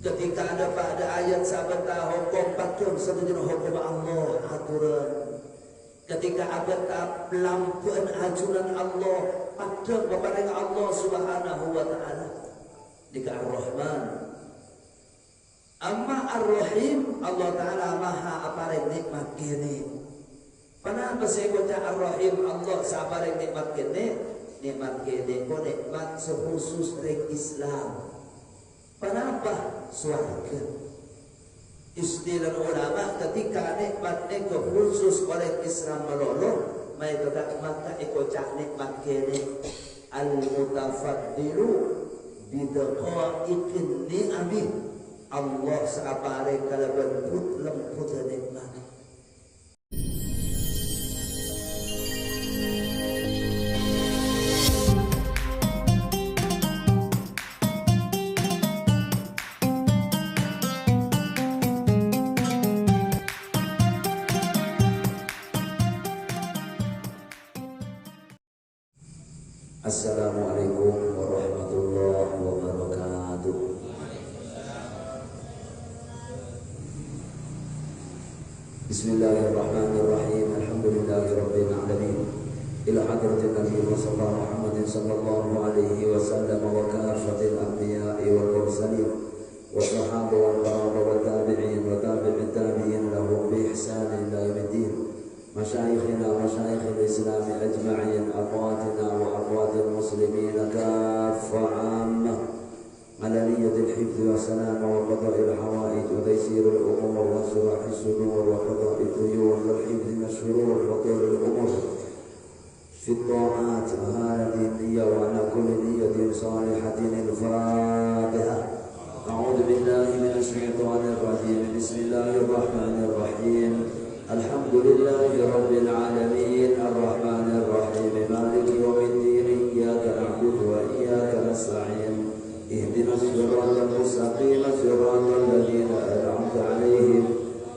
Ketika ada pada ayat sahabat hukum patun setuju hukum Allah aturan. Ketika ada pelampian ajuran Allah pada kepada Allah Subhanahu wa taala. Jika Ar-Rahman amma Ar-Rahim Allah taala maha apareng nikmat kini. Kenapa saya baca Ar-Rahim Allah sabareng nikmat kini? Nikmat kini ko nikmat sekhusus rek Islam. Kenapa? Surga. Istilah ulama ketika nikmat itu khusus oleh Islam melulu, maka ikut nikmat kini al-mutafaddilu bidaqaiqin ni'ami. Allah sabare kala lemput nikmat. Assalamualaikum warahmatullahi wabarakatuh. Bismillahirrahmanirrahim. Alhamdulillahirabbil alamin. Ila hadratin Nabi Mustafa Muhammadin sallallahu alaihi wasallam wa kafatil anbiya'i wal mursalin wa sahaba wal qaraba wa tabi'in wa tabi'it tabi'in lahum bi ihsan ila yaumiddin. مشايخنا ومشايخ الإسلام أجمعين أخواتنا وأخوات المسلمين كافة عامة على نية الحفظ والسلام وقضاء الحوائج وتيسير الأمور وشرح الصدور وقضاء الديون والحفظ من الشرور وطول الأمور في الطاعات هذه النية وعلى كل نية صالحة الفاتحة. أعوذ بالله من الشيطان الرجيم. بسم الله الرحمن الرحيم. الحمد لله رب العالمين الرحمن الرحيم مالك يوم الدين إياك نعبد وإياك نستعين اهدنا الصراط المستقيم صراط الذين أنعمت عليهم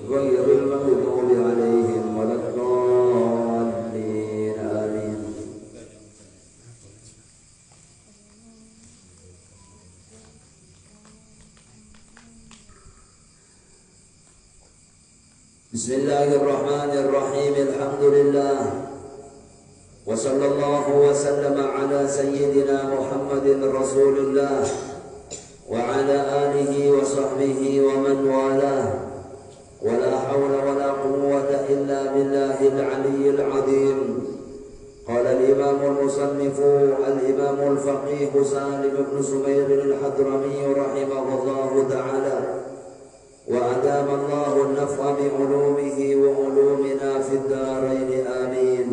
غير المغضوب عليهم ولا الضالين آمين. Bismillahirrahmanirrahim. Alhamdulillah wa sallallahu wa sallama ala sayyidina Muhammadin Rasulullah wa ala alihi wa sahbihi wa man walah. Wa la hawla wa la quwwata illa billahil aliyyil azim. Qala al-imam al-musannif al-imam al-faqih Salim ibn Sumair al-Hadrami rahimahullahu ta'ala. وأدام الله النفع بعلومه وعلومنا في الدارين آمين.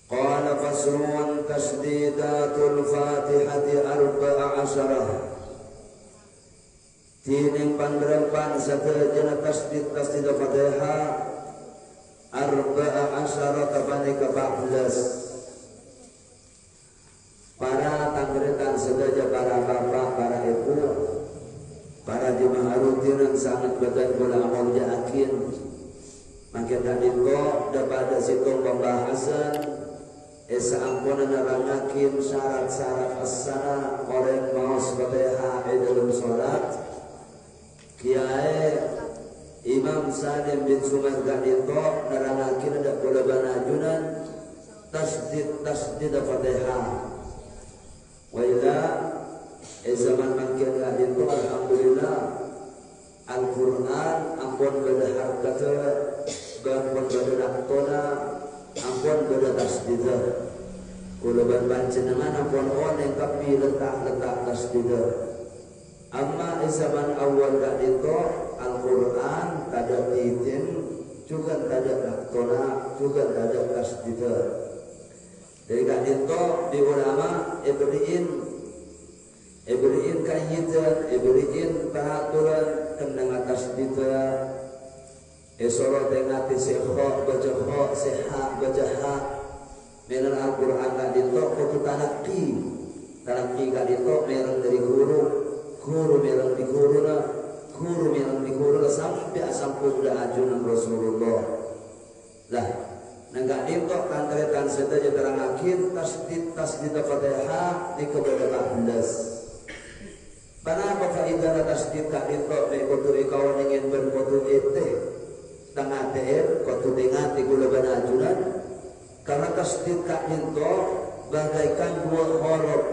قال فصل تشديدات الفاتحة 14. Tining panderempan satajana tasdid Fatihah 14 tabani ke 14. Para tangretan sedaja para bapak, para ibu, para jemaah rutin sangat badan bola amal yakin. Maka tadi kok dapat situ pembahasan esa ampunan nerangakin syarat-syarat as-sana oleh maus Fatihah dalam salat. Kiai Imam Salim bin Sumair tadi kok nerangakin ada bola banajunan tasdid Fatihah. Wa ila zaman makin itu alhamdulillah Al-Quran ampun beda harkata ampun beda naktona ampun beda tasdida kulaban panjenengan ampun yang tapi letak tasdida. Amma zaman awal itu Al-Quran tada titin juga tada naktona juga tada tasdida. Dari itu di ulama Ibri'in kayitan, Ibri'in peraturan tentang atas kita Esorot dengan tisekhok, baca khok, sehak, baca hak Menan Al-Quran kan itu kutu talaki kan itu merang dari guru merang di guru merang di guru sampai udah ajunan Rasulullah lah. Nggak itu kantretan saja terang akhir tasdid Fatihah di kepada 14. Kenapa faedah tasdid kak itu kotu ikawan ingin berkotu ete tengah ter kotu dengar di gula banajunan karena tasdid kak itu bagaikan dua huruf.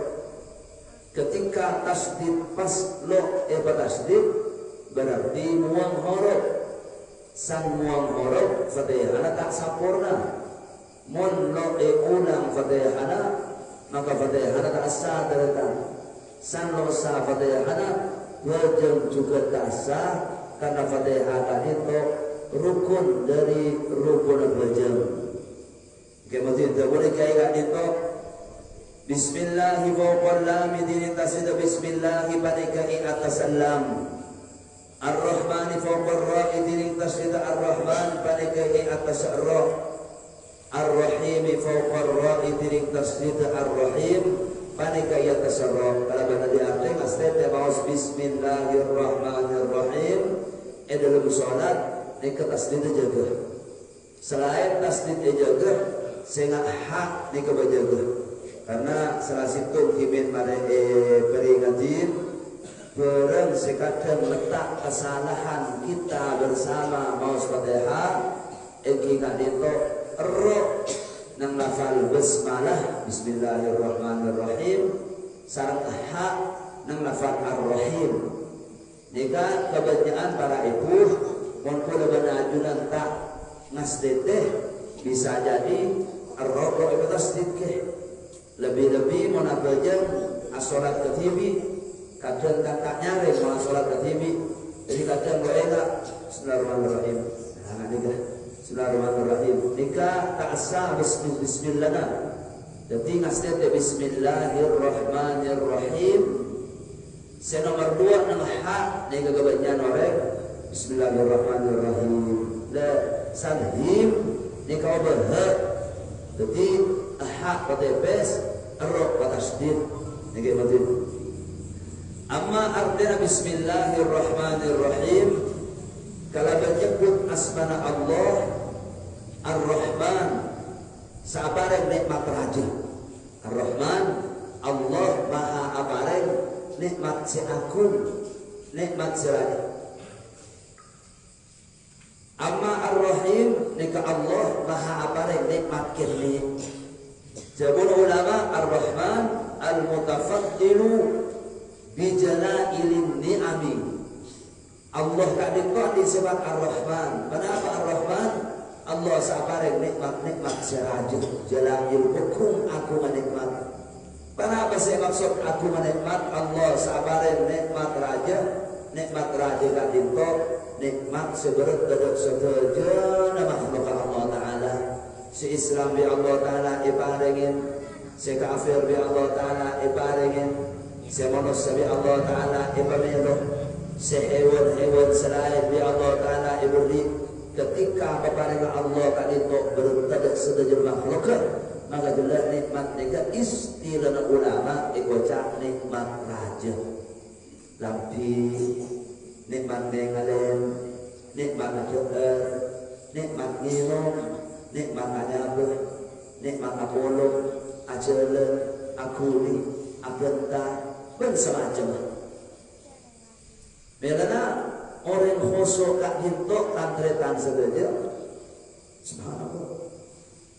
Ketika tasdid pas lo tasdid berarti muang huruf. San muang huruf fatihana tak sempurna. Mun lo ulang fatihana maka fatihana tak sah datang. San lo sah fatihana wajib juga tak sah karena fatihana itu rukun dari rukun wajib. Kemudian tidak boleh kaya itu Bismillahi fawqal lam dini tasida Bismillahi panikai atas lam Ar-Rahmani fawqal ra'i dini tasida Ar-Rahman panikai atas ra Ar-Rahimi fawqal ra'i dini tasida Ar-Rahim panikai atas ra. Kalau benar diarti ngastet bawas Bismillahirrahmanirrahim dalam salat ini ke tasdid jaga. Selain tasdid jaga sehingga hak ini kebajaga. Karena salah situ kimin pada peringatin berang sekadang letak kesalahan kita bersama mau Fatihah kita itu roh nang lafal basmalah Bismillahirrahmanirrahim sarang hak nang lafal ar-rahim. Nika kebanyakan para ibu mun kula banajunan tak ngasdeteh bisa jadi ar-roh itu tasdid ke. Lebih-lebih mau nabajan asolat ke TV kadang tak nyari mau asolat ke TV jadi kadang gue enggak Bismillahirrahmanirrahim. Nah nikah Bismillahirrahmanirrahim nikah tak sah bismillah nah. Jadi ngasih Bismillahirrahmanirrahim. Saya nomor 2 nang hak nikah kebanyakan orang Bismillahirrahmanirrahim. Dan sanhim nikah berhak. Jadi hak pada bes roh pada tasdid niki mati. Amma artinya Bismillahirrahmanirrahim kalau menyebut asmana Allah Ar-Rahman sabareng nikmat raja Ar-Rahman Allah maha abareng nikmat si agung nikmat si raja. Amma Ar-Rahim nika Allah maha abareng nikmat kirni. Jabul ulama Ar-Rahman al-mutafaddilu bijalailin ni'ami. Allah kadito disebut Ar-Rahman. Kenapa Ar-Rahman? Allah sabareng nikmat-nikmat seraja jalail hukum aku menikmat. Kenapa saya maksud aku menikmat? Allah sabareng nikmat raja kadito nikmat seberat dadak sedaja makhluk Allah Ta'ala. Si Islam bi Allah Ta'ala ibarengin, si kafir bi Allah Ta'ala ibarengin, si manusia bi Allah Ta'ala ibamiruh, si hewan selain bi Allah Ta'ala iberi. Ketika kepada Allah kan itu bertadak sedaja makhluk, maka jelas nikmat nika istilah ulama ikocak nikmat raja, lampi, nikmat mengalen, nikmat najuan, nikmat nginom. Nikmat anyabah, nikmat apollo, ajalan, akuli, abenta, dan semacam. Bila orang khosok kak hintok tantretan saja, subhanallah.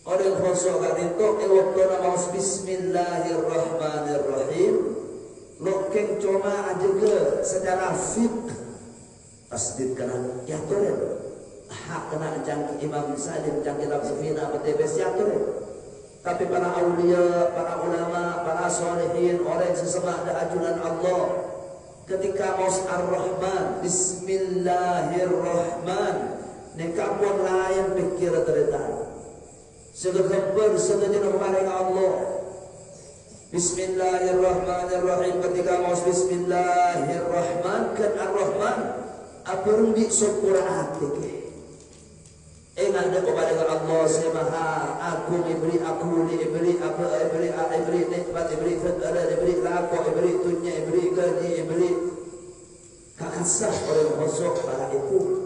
Orang khosok kak hintok, waktu nama Bismillahirrahmanirrahim, lokeng cuma aja ke secara fiqh, tasdid kena yakin. Hak kena jangki Imam Salim jangki kitab Safina PTB siatur. Tapi para aulia, para ulama, para solehin, orang sesemak dan ajunan Allah ketika mau Ar-Rahman Bismillahirrahman nekapun lain pikir terletak segera sedaja kepada Allah. Bismillahirrahmanirrahim ketika mau Bismillahirrahman kan Ar-Rahman apa rumbi syukur hati ingat kepada Allah semaha aku ibri aku li ibri apa ibri nikmat ibri fadala ibri laku ibri dunya ibri gaji ibri kakasah orang khosok para itu.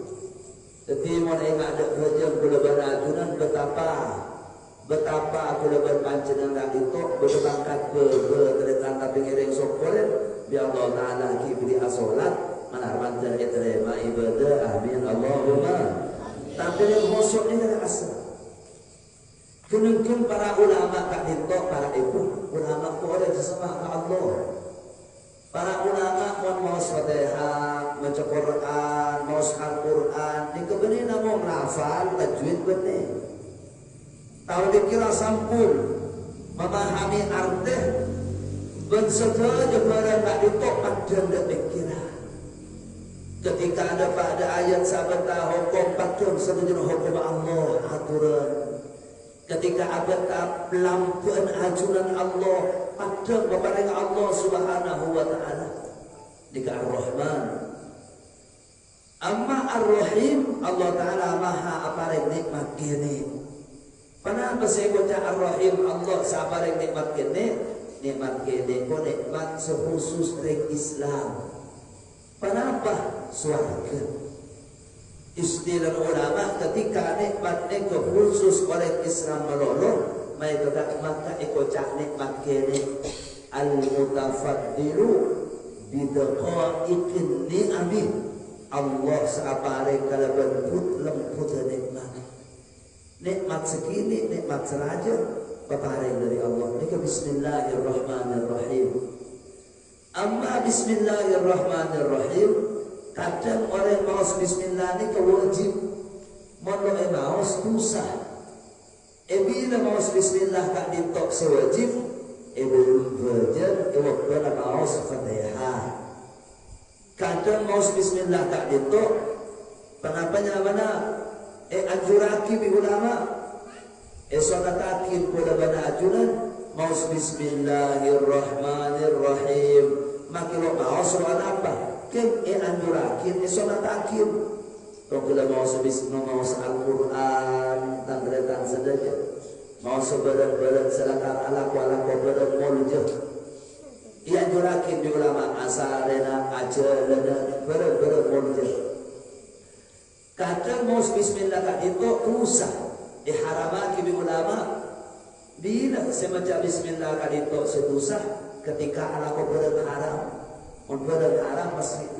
Jadi mau ingat ada kerajaan kulaban ajunan betapa kulaban panjenengan itu berangkat ke terletak tapi ngiring sokolen bi Allah Ta'ala kibri asolat manarmatan diterima ibadah, amin Allahumma. Tapi yang khusuk ini adalah asal. Kenungkin para ulama kak dintok, para ibu ulama ku oleh sesama ke Allah. Para ulama mau Fatihah, baca Quran, mau Al-Quran, di kebenin mau melafal tajwid benih. Tahu dikira sampun memahami arti ben saja barang tak dintok pada ndak dikira. Ketika ada pada ayat sahabat hukum patun setuju hukum Allah aturan. Ketika ada pelampian ajunan Allah pada kepada Allah Subhanahu wa taala. Jika Ar-Rahman. Amma Ar-Rahim Allah taala maha aparek nikmat kini. Kenapa saya baca Ar-Rahim Allah sabarek nikmat kini? Nikmat kini ko nikmat sekhusus rek Islam. Kenapa? Surga. Istilah ulama ketika nikmatnya khusus oleh Islam melolo, mereka maka ikocak nikmat kene al-mutafaddilu bidaqaiqin ni'ami. Allah sabare kalaban lemput nikmat. Nikmat segini, nikmat seraja peparing dari Allah. Ini bismillahirrahmanirrahim. Amma bismillahirrahmanirrahim. Kadang orang mau bismillah ini kewajib, mau mau susah. Bila mau bismillah tak ditok sewajib, belum wajar, waktu mau Fatihah. Kadang mau bismillah tak ditok, kenapa mana? Anjuraki bi ulama, solat akhir pula bana ajuran, mau bismillahirrahmanirrahim. Makin mau solat apa? Kan anjurakin solat akhir. Kalau kita mau mau Al-Quran tangretan saja. Mau sebadan-badan selakar ala badan mulujah. Ia anjurakin di ulama asarena ajalana badan mulujah. Kadang mau bismillah kat itu usah diharamaki di ulama. Bila semacam bismillah kat itu setusah ketika ala badan haram. Berdoa arah masih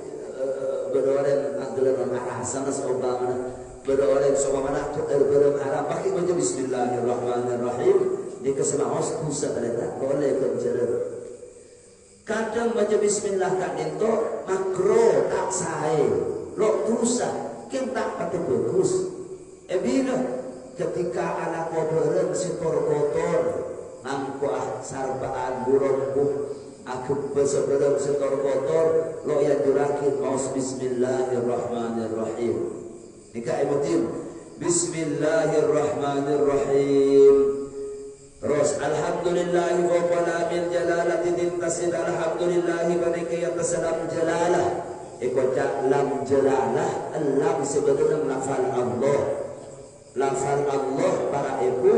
berdoa yang anggaran arah sana seobama berdoa yang seobama tu berdoa arah pakai baca Bismillahirrahmanirrahim di kesemauan kusa terletak boleh berjalan. Kadang baca Bismillah kan itu makro tak sae lo tusa kita tak pakai bagus. Bila ketika anak kotoran si kotor nangkuah sarbaan burung aku bersabda setor kotor lo yang jurakin mau bismillahirrahmanirrahim. Nikah emotim bismillahirrahmanirrahim. Terus alhamdulillah wa qala min jalalati tintasid alhamdulillah banika yatasalam jalalah. Ikocak lam jalalah lam sebetulnya lafal Allah. Lafal Allah para ibu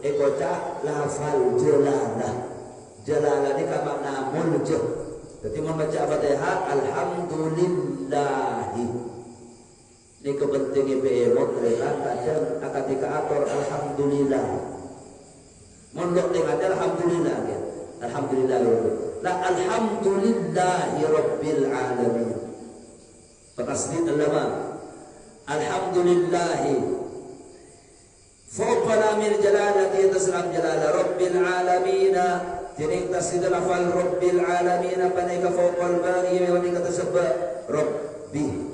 ikocak lafal jalalah. Jalalah ini kan makna muljuh. Jadi membaca Fatihah alhamdulillahi. Ini kepentingan beemot mereka kadang ketika atur alhamdulillah. Mondok dengan alhamdulillah ya. Alhamdulillah. La alhamdulillahi rabbil alamin. Fatasdid ulama. Alhamdulillahi fawqa lamil jalalati taslam jalala rabbil alamin. Jadi tasdid lafal rabbil alamin panika fawqal bari wa nika tasabba rabbi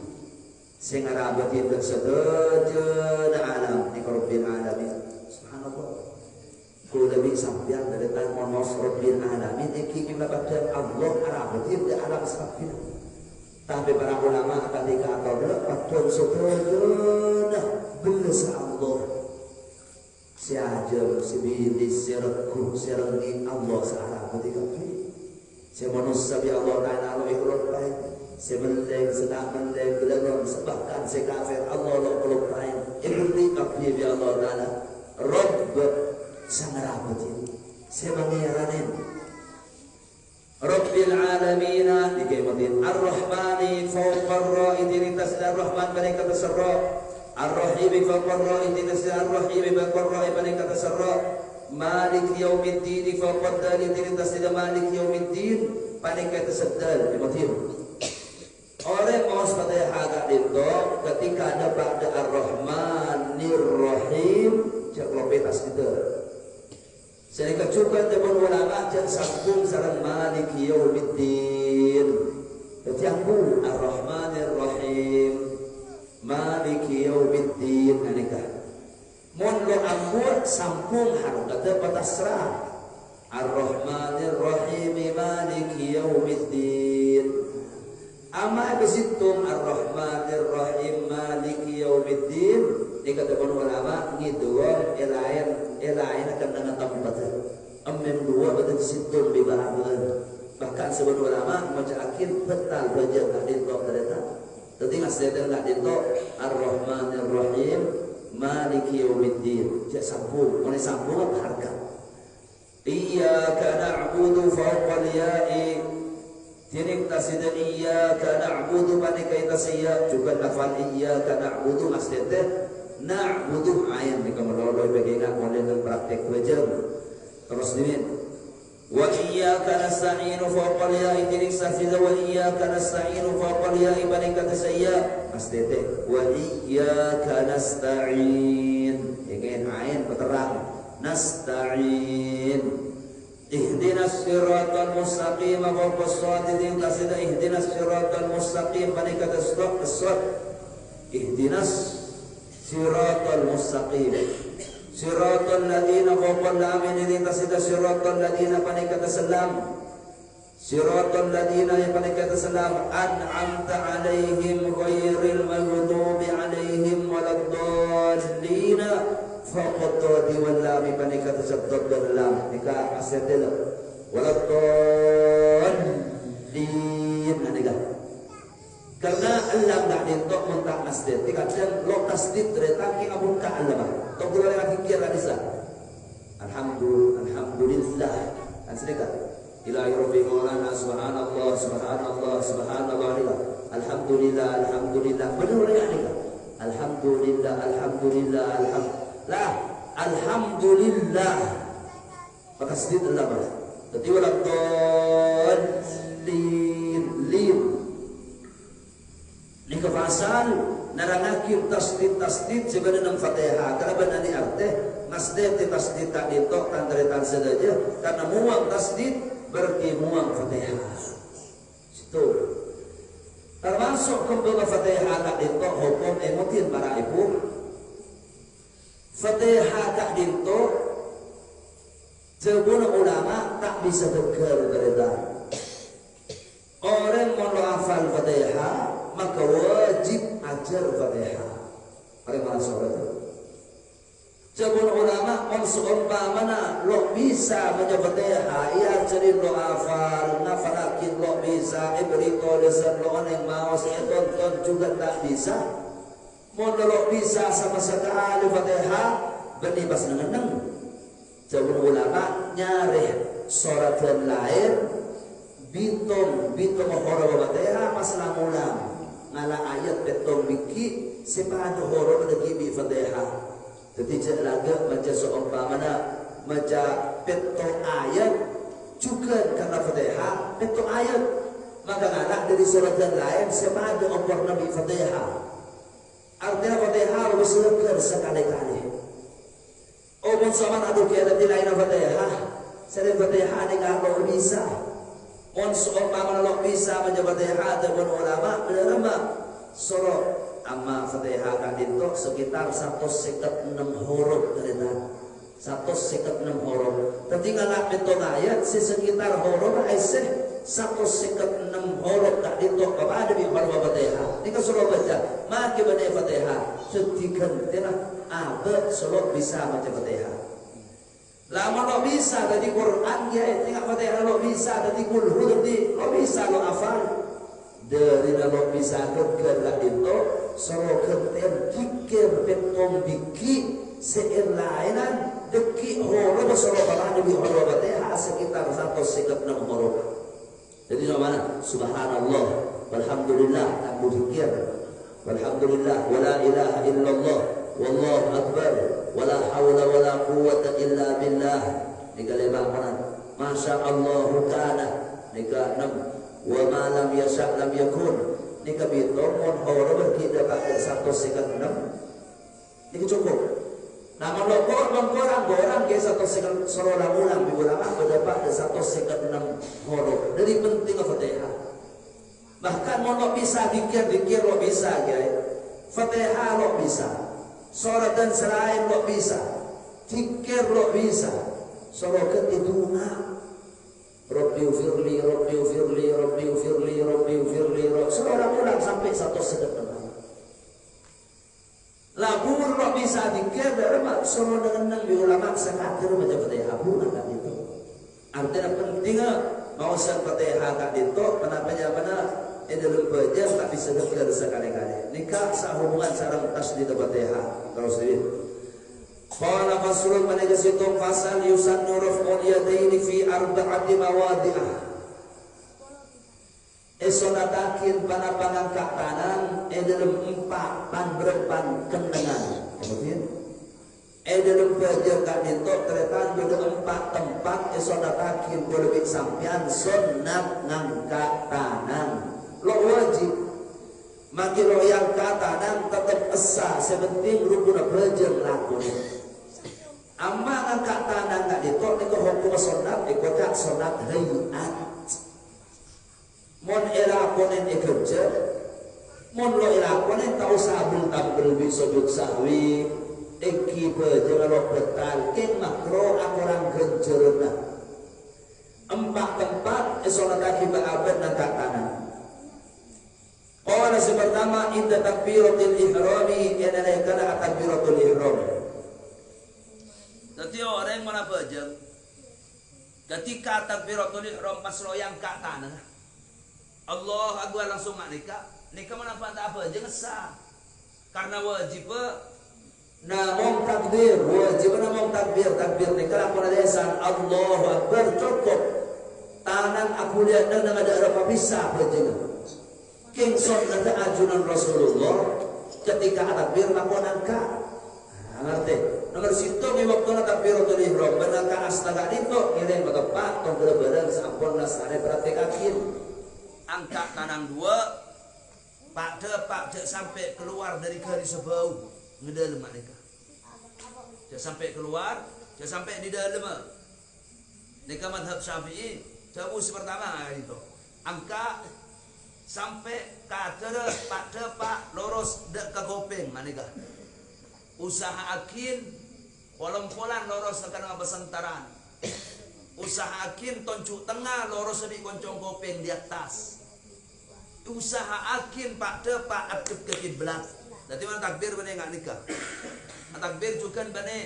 sing arabati tersedot alam ni rabbil alamin. Subhanallah. Ku lebih sampean dari tan monos rabbil alamin iki pada Allah arabati di alam sakin. Tapi para ulama ketika atau patun sedot belas Allah. Si ajar, si bilis, si rekuk, si rengi Allah searah ketika ini. Si manusia bi Allah ta'ala lo ikhlas baik. Si meleng, sedang meleng, gelagam, sebabkan si kafir Allah lo ikhlas baik. Ikhlas kafi bi Allah ta'ala. Rabb sangarah betul. Si mengiranin. Rabbil alamina dikematin. Ar-Rahmani fawqar ra'idin tasdar Rahman mereka terserah. Ar-Rahim faqarra intinas ar-Rahim faqarra ibn katasarra Malik yaumiddin faqaddal intinas Malik yaumiddin panik katasaddal emotif. Orang kada ba'da ar-Rahmanir Rahim cak lopetas kita. Saya kecukupan teman ulama cak sambung sareng Maliki Yaumiddin. Jadi aku ar-Rahmanir Rahim Maliki Yaumiddin anika. Mun lo ambut sambung harus kata patasrah ar-Rahmanir Rahim Maliki Yaumiddin. Ama besitum ar-Rahmanir Rahim Maliki Yaumiddin ni kata para ulama ngidul elain akan dengan tempat amem dua betul situm bibahagian bahkan sebagian ulama macam akhir betal belajar tak ditok ternyata tapi masih tak ditok ar-Rahmanir Rahim Maliki Yaumiddin cak sambung oleh sambung apa harga iyyaka na'budu fawqal ya'i Tinik tasida iyyaka na'budu panika itasiya juga lafal iyyaka na'budu maksudnya na'budu ayan jika meloloi bagian oleh dan praktek belajar terus dimin wa iyyaka nasta'inu fawqal ya'i tinik tasida wa iyyaka nasta'inu fawqal ya'i panika itasiya maksudnya wa iyyaka nasta'in ingin ayan berterang nasta'in Ihdinas siratal mustaqim fawqas siratin tasida ihdinas siratal mustaqim panika tasdaq as-sad ihdinas siratal mustaqim siratal ladzina fawqal lamin tasida siratal ladzina panika tasallam siratal ladzina panika tasallam an'amta alaihim ghairil maghdubi alaihim waladdallin faqad diwallami panika tasaddaq dalam nikah asadil waladdallin anika karena Allah dah ditok mentak masjid kadang lo tasdid retaki abun ka Allah tok boleh lagi kira bisa alhamdulillah asrika ilahi rabbi maulana subhanallah subhanallah subhanallah alhamdulillah alhamdulillah benar ya anika alhamdulillah alhamdulillah alhamdulillah maka sedih Allah mas jadi waladdallin ni kefasal narangakim tasdid sebenarnya dalam Fatihah karena benar ni arti masdid tasdid tak ditok tandaritan saja karena muang tasdid berarti muang Fatihah situ termasuk kembali Fatihah tak ditok hukum emotin para ibu Fatihah tak dinto sebuah ulama tak bisa tegar berita orang mau hafal Fatihah maka wajib ajar Fatihah orang mana soal itu sebuah ulama mau seumpamana lo bisa baca Fatihah ia jadi lo hafal ngafalakin lo bisa berito lesan lo yang mau saya tonton juga tak bisa Mondolok bisa sama sekali Fatihah bernibas nengeneng. Jauh ulama nyari surat yang lain bitung horo Fatihah masalah mulam ngala ayat betong biki sepadu horo lagi bi Fatihah. Jadi laga macam seumpamana macam betong ayat juga karena Fatihah betong ayat maka ngala dari surat yang lain sepadu opor Nabi Fatihah. Artinya Fatihah harus leker sekali-kali. Oh, sama adu kiadat lain Fatihah. Selain Fatihah ni kalau bisa. Mon seumpama lo bisa baca Fatihah ataupun ulama berlama surah amma Fatihah kan itu sekitar 156 huruf ternyata. 156 huruf. Tapi kalau betul ayat sekitar huruf aisyah 156 huruf tak ditok apa ada di huruf Fatihah. Ini kan surah baca. Maka baca Fatihah setikan tidak abad surah bisa baca Fatihah. Lama lo bisa dari Quran ya tengok Fatihah lo bisa dari kulhu dari lo bisa lo hafal dari lo bisa kerja itu surah kerja kikir petong biki seirlainan deki huruf surah baca di huruf Fatihah sekitar 156 huruf. Jadi mana? Subhanallah, walhamdulillah, tak berzikir, walhamdulillah, wala ilaha illallah, wallahu akbar, wala hawla wala quwwata illa billah. Nika lima mana? Masya Allah kana. Nika enam. Wa ma lam yasha lam yakun. Nika bito mon horo berkida pakai 156 ini cukup. Nah melokor mengkorang ke 156 sorolang ulang di ulama berdapat 156 horo. Jadi penting Fatihah. Bahkan mau bisa dikir lo bisa guys. Fatihah lo bisa. Surat dan selain lo bisa. Dikir lo bisa. Sorokat itu Rabbi ufirli, Rabbi ufirli, Rabbi ufirli, Rabbi ufirli. Sorolang ulang sampai 156. Labur lo bisa dikir dari mak soro dengan di ulama sekatir macam Fatihah bukan kan itu. Artinya pentingnya mau sang Fatihah kan itu kenapa benar dalam baca tak bisa dikir sekali-kali. Nikah sehubungan sarang tasdid Fatihah terus ini. Qala faslun manajasitum fasal yusannu raf'ul yadaini fi arba'ati mawadi'ah. Esonatakin pada pangangkat tangan dalam 4 panberpan kendengan. Kemudian dalam belajar kan itu terletak pada 4 tempat esonatakin lebih sampian sunat ngangkat tangan. Lo wajib maki lo yang tangan tetap esa sepenting rukun belajar lakon. Amma ngangkat tangan kan itu hukum sunat ikut sunat hayat. Mon elakonen kerja, mon lo elakonen tahu sabun tampil bisa sujud sahwi, eki berjalan lo betal, ken makro akorang gencerna. 4 tempat esolat akibat abad nangkat tanah. Orang pertama inda takbiratul ihrami, yang ada kala takbiratul ihram. Jadi orang yang mana berjalan, ketika takbiratul ihram pas lo yang kat tanah. Allah Akbar langsung nikah mana apa aja ngesah karena wajib namong takbir wajib namong takbir nikah aku nadesan Allah Akbar cukup tangan aku lihat dan ada apa bisa aja kingson ada ajunan Rasulullah ketika takbir maka nangka ngerti nomor situ di waktu takbiratul ihram benangka astaga itu ngiring betepak tong bener-bener sampun nasare praktikakin angkat tanang 2 pak de sampai keluar dari garis sebau ngedalem mereka dia sampai keluar dia sampai di dalam mereka madhab syafi'i jauh pertama itu angkat sampai kader pak loros dek ke gopeng mereka usaha akin polong-polang loros akan besentaran usaha akin tonjuk tengah loros di koncong gopeng di atas usaha akin pak adep ke kiblat. Jadi mana takbir bane nggak nikah. Takbir juga bane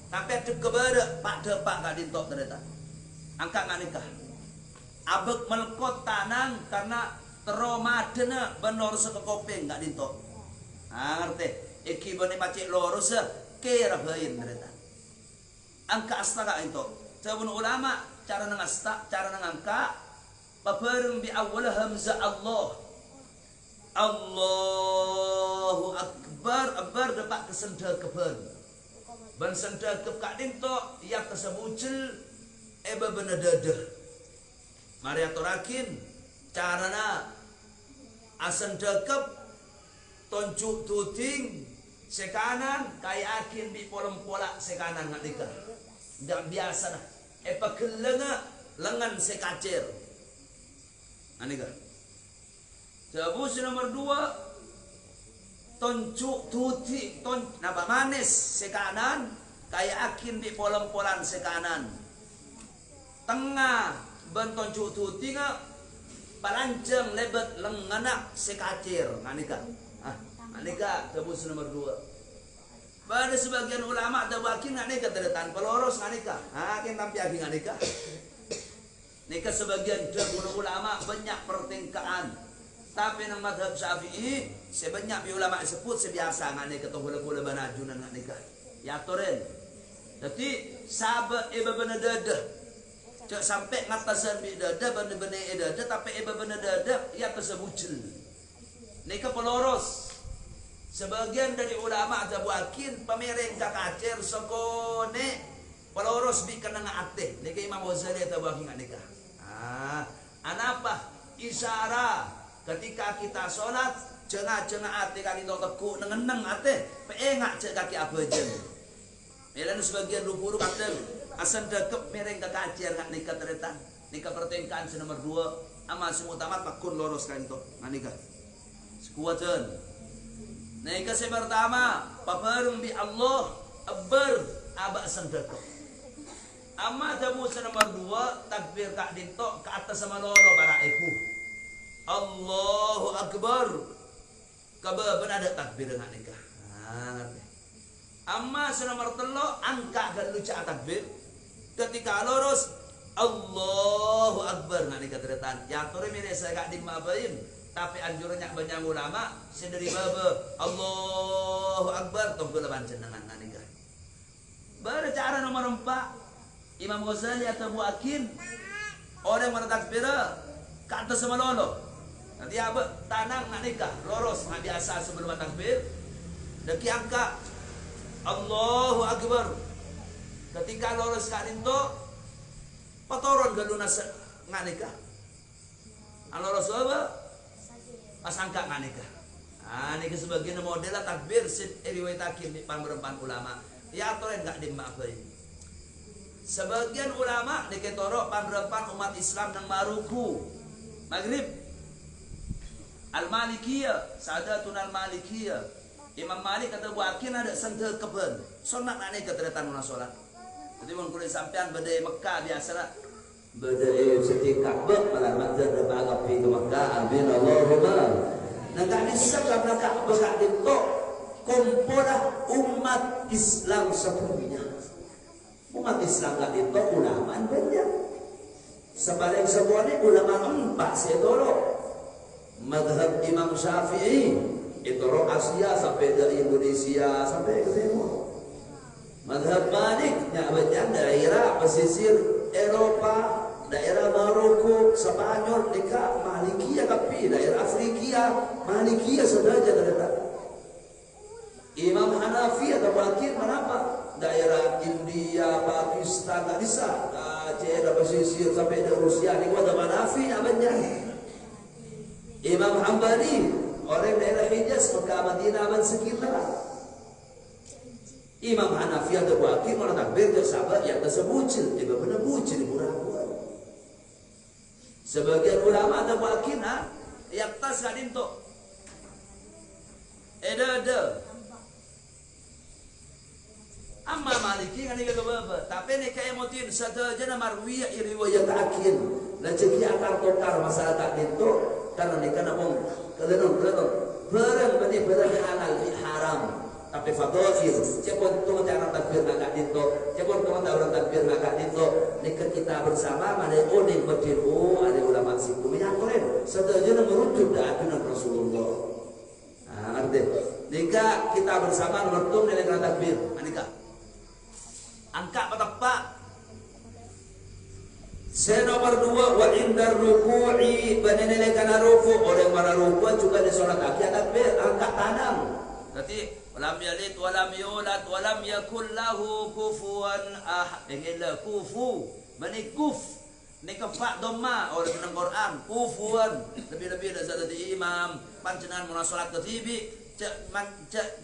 tapi adep ke bada pak nggak ditok ternyata. Angkat nggak nikah. Abek melkot tanang karena teromadena benor sekopeng nggak ditok. Ngerti? Iki bane pacik lorus kira bain ternyata. Angka asta nggak ditok. Sabun ulama cara nang asta cara nang angka pabareng bi awal hamzah Allahu Akbar dapat kesenda keban ban senda kep kak dinto ya kesemucil eba benedadah mari aturakin carana asen dekep tonjuk tuting sekanan kaya akin bi polem-polak sekanan ngadika ndak biasa nah epa kelenga lengan sekacir anika Jabus nomor 2 tonjuk tuti napa manis sekanan kaya akin di polem-polan sekanan tengah ben tonjuk tuti nga palanceng lebet lenganak sekacir nganika nganika jabus nomor 2 pada sebagian ulama tabakin nganika terdetan peloros nganika akin tampi agi nganika nika sebagian ulama banyak pertingkaan tapi nang madhab syafi'i sebanyak ulama sebut sebiasa ngane ketunggu-tunggu banajunan nikah ya toren jadi sahabat iba benedadah cak sampai ngatasan bi dada bener-bener dada tapi iba benedadah ya tersebucil nikah peloros sebagian dari ulama jabuakin pamereng kakacir sokone peloros bi kena ngate nikah Imam Ghazali tabuakin nikah anapa isyara ketika kita sholat jengah-jengah ate kali to tekuk nengeneng ate peengak cek kaki abejen. Melan sebagian luhur kata asan dekep mereng ke kajian kak nikah teretan nikah pertengkaan nomor 2 amal semua tamat pakun loros kan to nikah sekuatan nikah yang pertama paparung bi Allah ber abak sendekep amma jamu nomor 2 takbir kak dinto ke atas sama lolo para ibu Allahu Akbar kabar ada takbir dengan nikah ngerti. Amma nomor 3 angka dan luca takbir ketika lurus Allahu Akbar ngani kateretan ya tore mene saya gak dimabain tapi anjurannya banyak ulama sendiri baba Allahu Akbar tonggo leban jenengan ngani ka bar cara nomor 4 Imam Ghazali atau Bu Akin orang mana takbir ke atas sama lolo nanti apa tanang ngani ka lurus nggak biasa sebelum takbir deki angka Allahu Akbar ketika lolos karinto patoron galunas nganikah lolos apa pas angka nganikah ini sebagian model takbir riwayatakin di pamberempan ulama ya atoren gak dimaafin sebagian ulama diketoro pamberempan umat Islam nang maruku maghrib al-malikiyah sadatun al-malikiyah Imam Malik kata buakin ada sendal keben sunat nane keteratan mana solat jadi mun kulit sampean badai Mekah biasa lah badai setiap Ka'bah malah manzar da bagap fi Mekah amin Allahumma nang disab karena Ka'bah kak dito kumpulah umat Islam sepenuhnya umat Islam kak dito ulama banyak sebalik semuanya ulama 4 sedoro madhab Imam Syafi'i itu roh Asia sampai dari Indonesia sampai ke timur. Madhab Maliknya banyak daerah pesisir Eropa, daerah Maroko, Spanyol, nikah Malikiyah tapi daerah Afrika Malikiyah saja terletak. Imam Hanafi atau Bakir kenapa? Daerah India, Pakistan tak bisa. Daerah pesisir sampai ke Rusia ni ada Hanafi banyak. Imam Hambali orang daerah Hijaz, Mekah, Madinah, dan sekitar. Imam Hanafi atau Bakir mana takbir ke sahabat yang tersebucil, dia benar bucil murah-murah. Sebagian ulama atau Bakir, yang tas kadin tu, ada. Amma Maliki kan ini kebaba, tapi ni kayak motin saja nama marwiyah riwayat akin, lajaki akar tokar masyarakat itu karena ni kan abang Kelenon barang berarti barang halal haram tapi fadhil cepon tu cara takbir agak dito cepon tu orang takbir agak dito nikah kita bersama mana oning berdiri ada ulama situ minyak koren setuju merujuk aturan Rasulullah arti nikah kita bersama mertum nilai takbir nikah angka petepak nomor 2 wa indar ruku'i banene kana ruku orang mana ruku juga di salat akhir takbir angkat tangan berarti walam yalid walam yulad walam yakul lahu kufuwan ahad ingila kufu bani kuf ni kafa dhamma orang dalam Quran kufuwan lebih-lebih dari zat imam panjenengan mun salat ketibi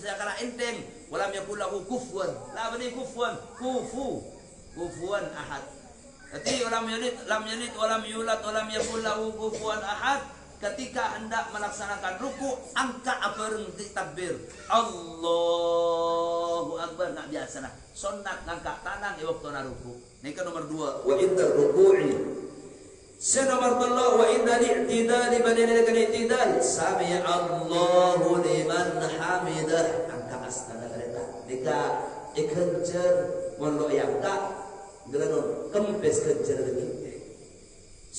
kala enteng walam yakul lahu kufuwan la bani kufuwan kufuwan ahad. Jadi walam yalid walam yulad walam yakul lahu kufuwan ahad ketika hendak melaksanakan ruku angka abareng takbir Allahu Akbar nak biasa nah sunat ngangkat tangan di waktu na ruku nikah nomor 2 wa inda ruku'i nomor 3 wa inda i'tidal badana kan i'tidal sami Allahu liman hamidah angka astana kereta nikah ikencer mon lo yang tak gelarno kempes kejar lagi.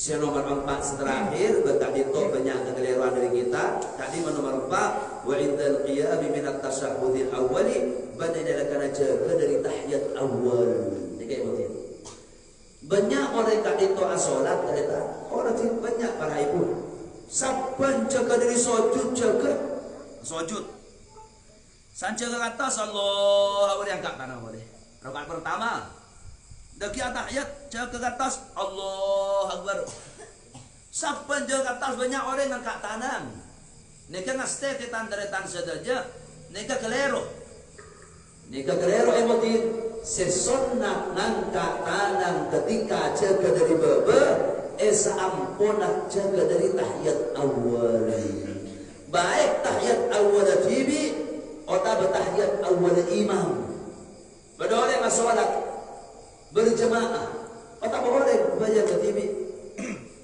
Nomor 4 terakhir tadi itu banyak kekeliruan dari kita. Tadi nomor 4 wa indal qiyam min at-tashahhudil awwali badana kana jaga dari tahiyat awal. Ini kayak begitu. Banyak orang tadi itu salat ternyata orang banyak para ibu. Saban jaga dari sujud jaga sujud. Sanca ke atas Allah boleh angkat tangan boleh. Rakaat pertama Daki tahiyat jaga ke atas Allah Akbar Sampai juga atas banyak orang yang kak tanam. Nika ngaste titan deretan sedaja. Nika kelero. Nika kelero emotin sesonna ngangka tanam ketika jaga dari bebe. Esa ampunah jaga dari tahiyat awal. Baik tahiyat awal tibi atau tahiyat awal imam. Pada orang yang sholat berjemaah atau orang baca tibi.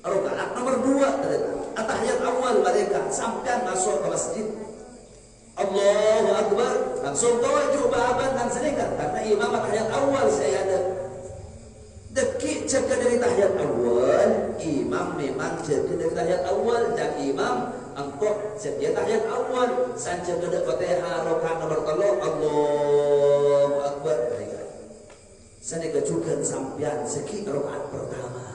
Rakaat nomor 2 tahiyat awal mereka sampai masuk ke masjid. Allahu Akbar, langsung tuju bahaban dan selingkar karena imam tahiyat awal saya ada. Dekik jaga dari tahiyat awal, imam memang jaga dari tahiyat awal dan imam engkau jaga tahiyat awal. Saya jaga dari Fatihah rakaat nomor 3 Allahu Akbar mereka. Saya juga sampean seki rakaat pertama.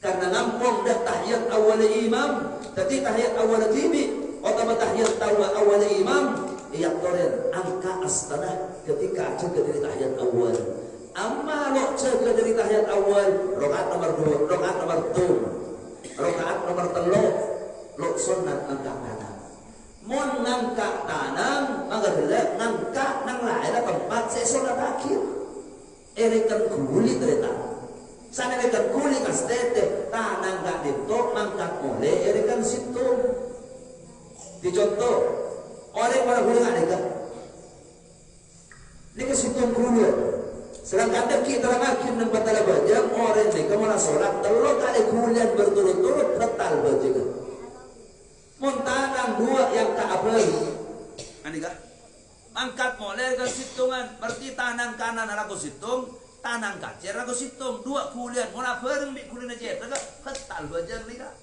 Karena nampung dah tahiyat awal imam, tadi tahiyat awal tibi, atau tahiyat awal imam, ia toren angka astanah ketika jaga dari tahiyat awal. Amma lo jaga dari tahiyat awal, rakaat nomor 2, rakaat nomor 2, rakaat nomor 3, lo sunat angka tanam. Mon ngangka tanam, maka dia ngangka nang lain tempat saya sunat akhir. Erekan kulit terletak. Sana mereka kuli kas tete tanang gak ditok mangkat oleh erikan situ. Dicontoh orang mana kuli gak deka. Ini ke situ kuli. Sedangkan deki terang akhir dan batala bajang orang deka mana sholat telur kali kulian berturut-turut betal bajang. Montanang 2 yang tak apa. Anika mangkat oleh erikan situngan berarti tanang kanan aku situng. Tanang kacer aku situng 2 kulian mula bareng di kulian aja ketal bajang nih kak.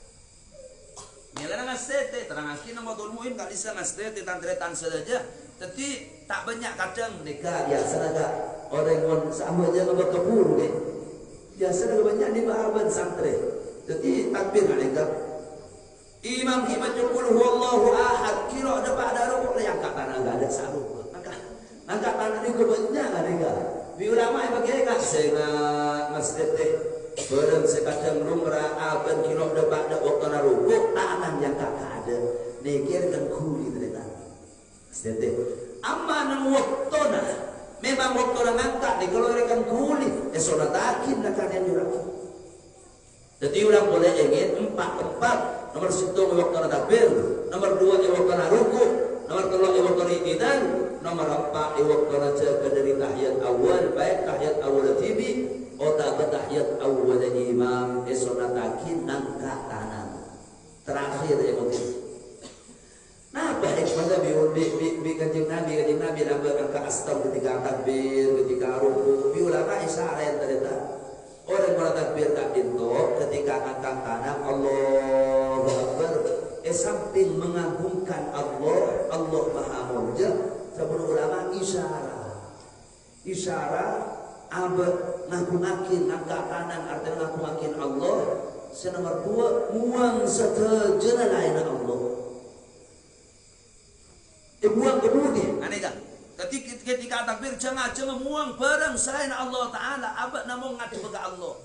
Nilai ngasete terang akhir nama tolmuin kali bisa ngasete tantretan saja. Tapi tak banyak kadang mereka biasa agak orang yang sama aja nggak keburu deh. Biasa agak banyak di bahaban santre. Jadi takbir mereka. Imam baca qul huwallahu ahad kira ada pada rukuk yang kata nggak ada saruk. Nangka tanah ini kebanyakan mereka. Bi ulama yang bagi enggak sehingga masjid teh bareng sekadang rumrah aban kilo depan ada waktu narukuk tanam yang kakak ada nekir dan kuli ternyata masjid teh amma nang waktu na memang waktu na ngangkat dikeluarkan kuli sholat akin nak kalian juraki jadi ulang boleh ingin 4 tempat nomor 1 waktu na takbir nomor 2 waktu narukuk nomor 3 waktu iqtidal nomor 4 waktu jaga dari tahiyat awal baik tahiyat awal tibi atau tahiyat awal imam esonatakin nangka tanam terakhir yang mungkin. Nah baik pada bi kanjeng Nabi nambah angka astam ketika takbir ketika ruku bi ulama isyarat yang ternyata orang yang takbir tak dinto ketika angkat tanam Allahu Akbar samping mengagungkan Allah Maha Mulia. Sebelum ulama isyarat abad ngaku-ngakin angka tanang artinya ngaku-ngakin Allah. Nomor 2 muang setelah lain Allah. Muang kemudian aneka ketika takbir jangan muang bareng selain Allah Ta'ala abad namun ngadu ke Allah.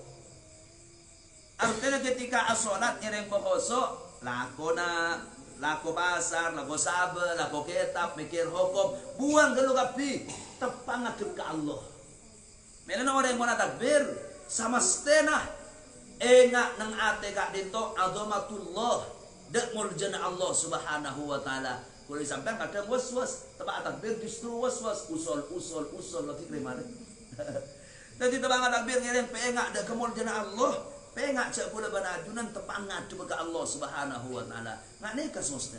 Artinya ketika as-sholat yang bohosok laku pasar, laku sabar, laku kitab, mikir hukum, buang ke lukapi, tepang ngadep ke Allah. Mereka orang yang mau takbir sama setengah engak nang ate kak dito azamatullah dek muljana Allah Subhanahu wa taala. Kalau sampai kadang was-was, tempat takbir justru was-was usul lagi kemana. Jadi tempat takbir ngereng engak dek kemuljana Allah. Pengak cak pula banajunan tepang ngadu ke Allah Subhanahu wa taala. Nggak nikah semesta.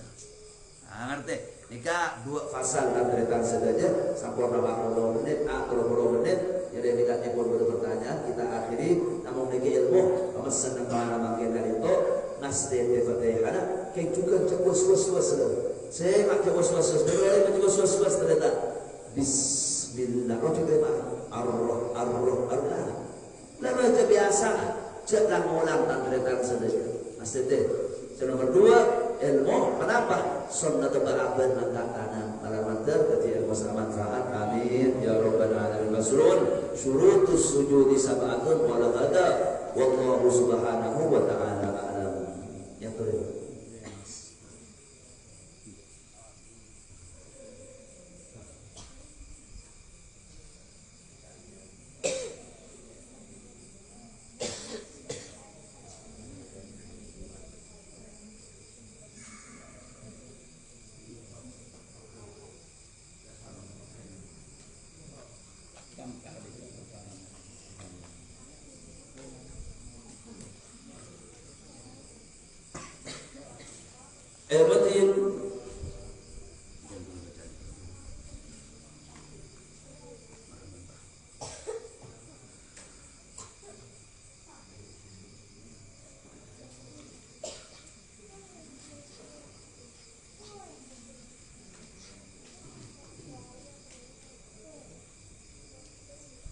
Nah, ngerti? Nikah 2 fasal dan cerita saja sampai berapa menit, 30 menit. Jadi kita pun bertanya, kita akhiri namun niki ilmu pemesan dan para makin dari itu nasdeh Fatihah kayak juga cak was-was. Saya nggak cak was-was, benar benar was-was ternyata. Bismillah. Ar-Rahman. Lalu itu biasa. Jangan ulang tantretan saja. Maksudnya, nomor 2 ilmu. Kenapa? Sunnah ba'aban angkat tanam. Alamantar ketika masalah manfaat. Amin. Ya Rabbal Alamin. Masrun. Syurutus sujudi sab'atun. Walau ada. Wallahu subhanahu wa ta'ala a'lam. betin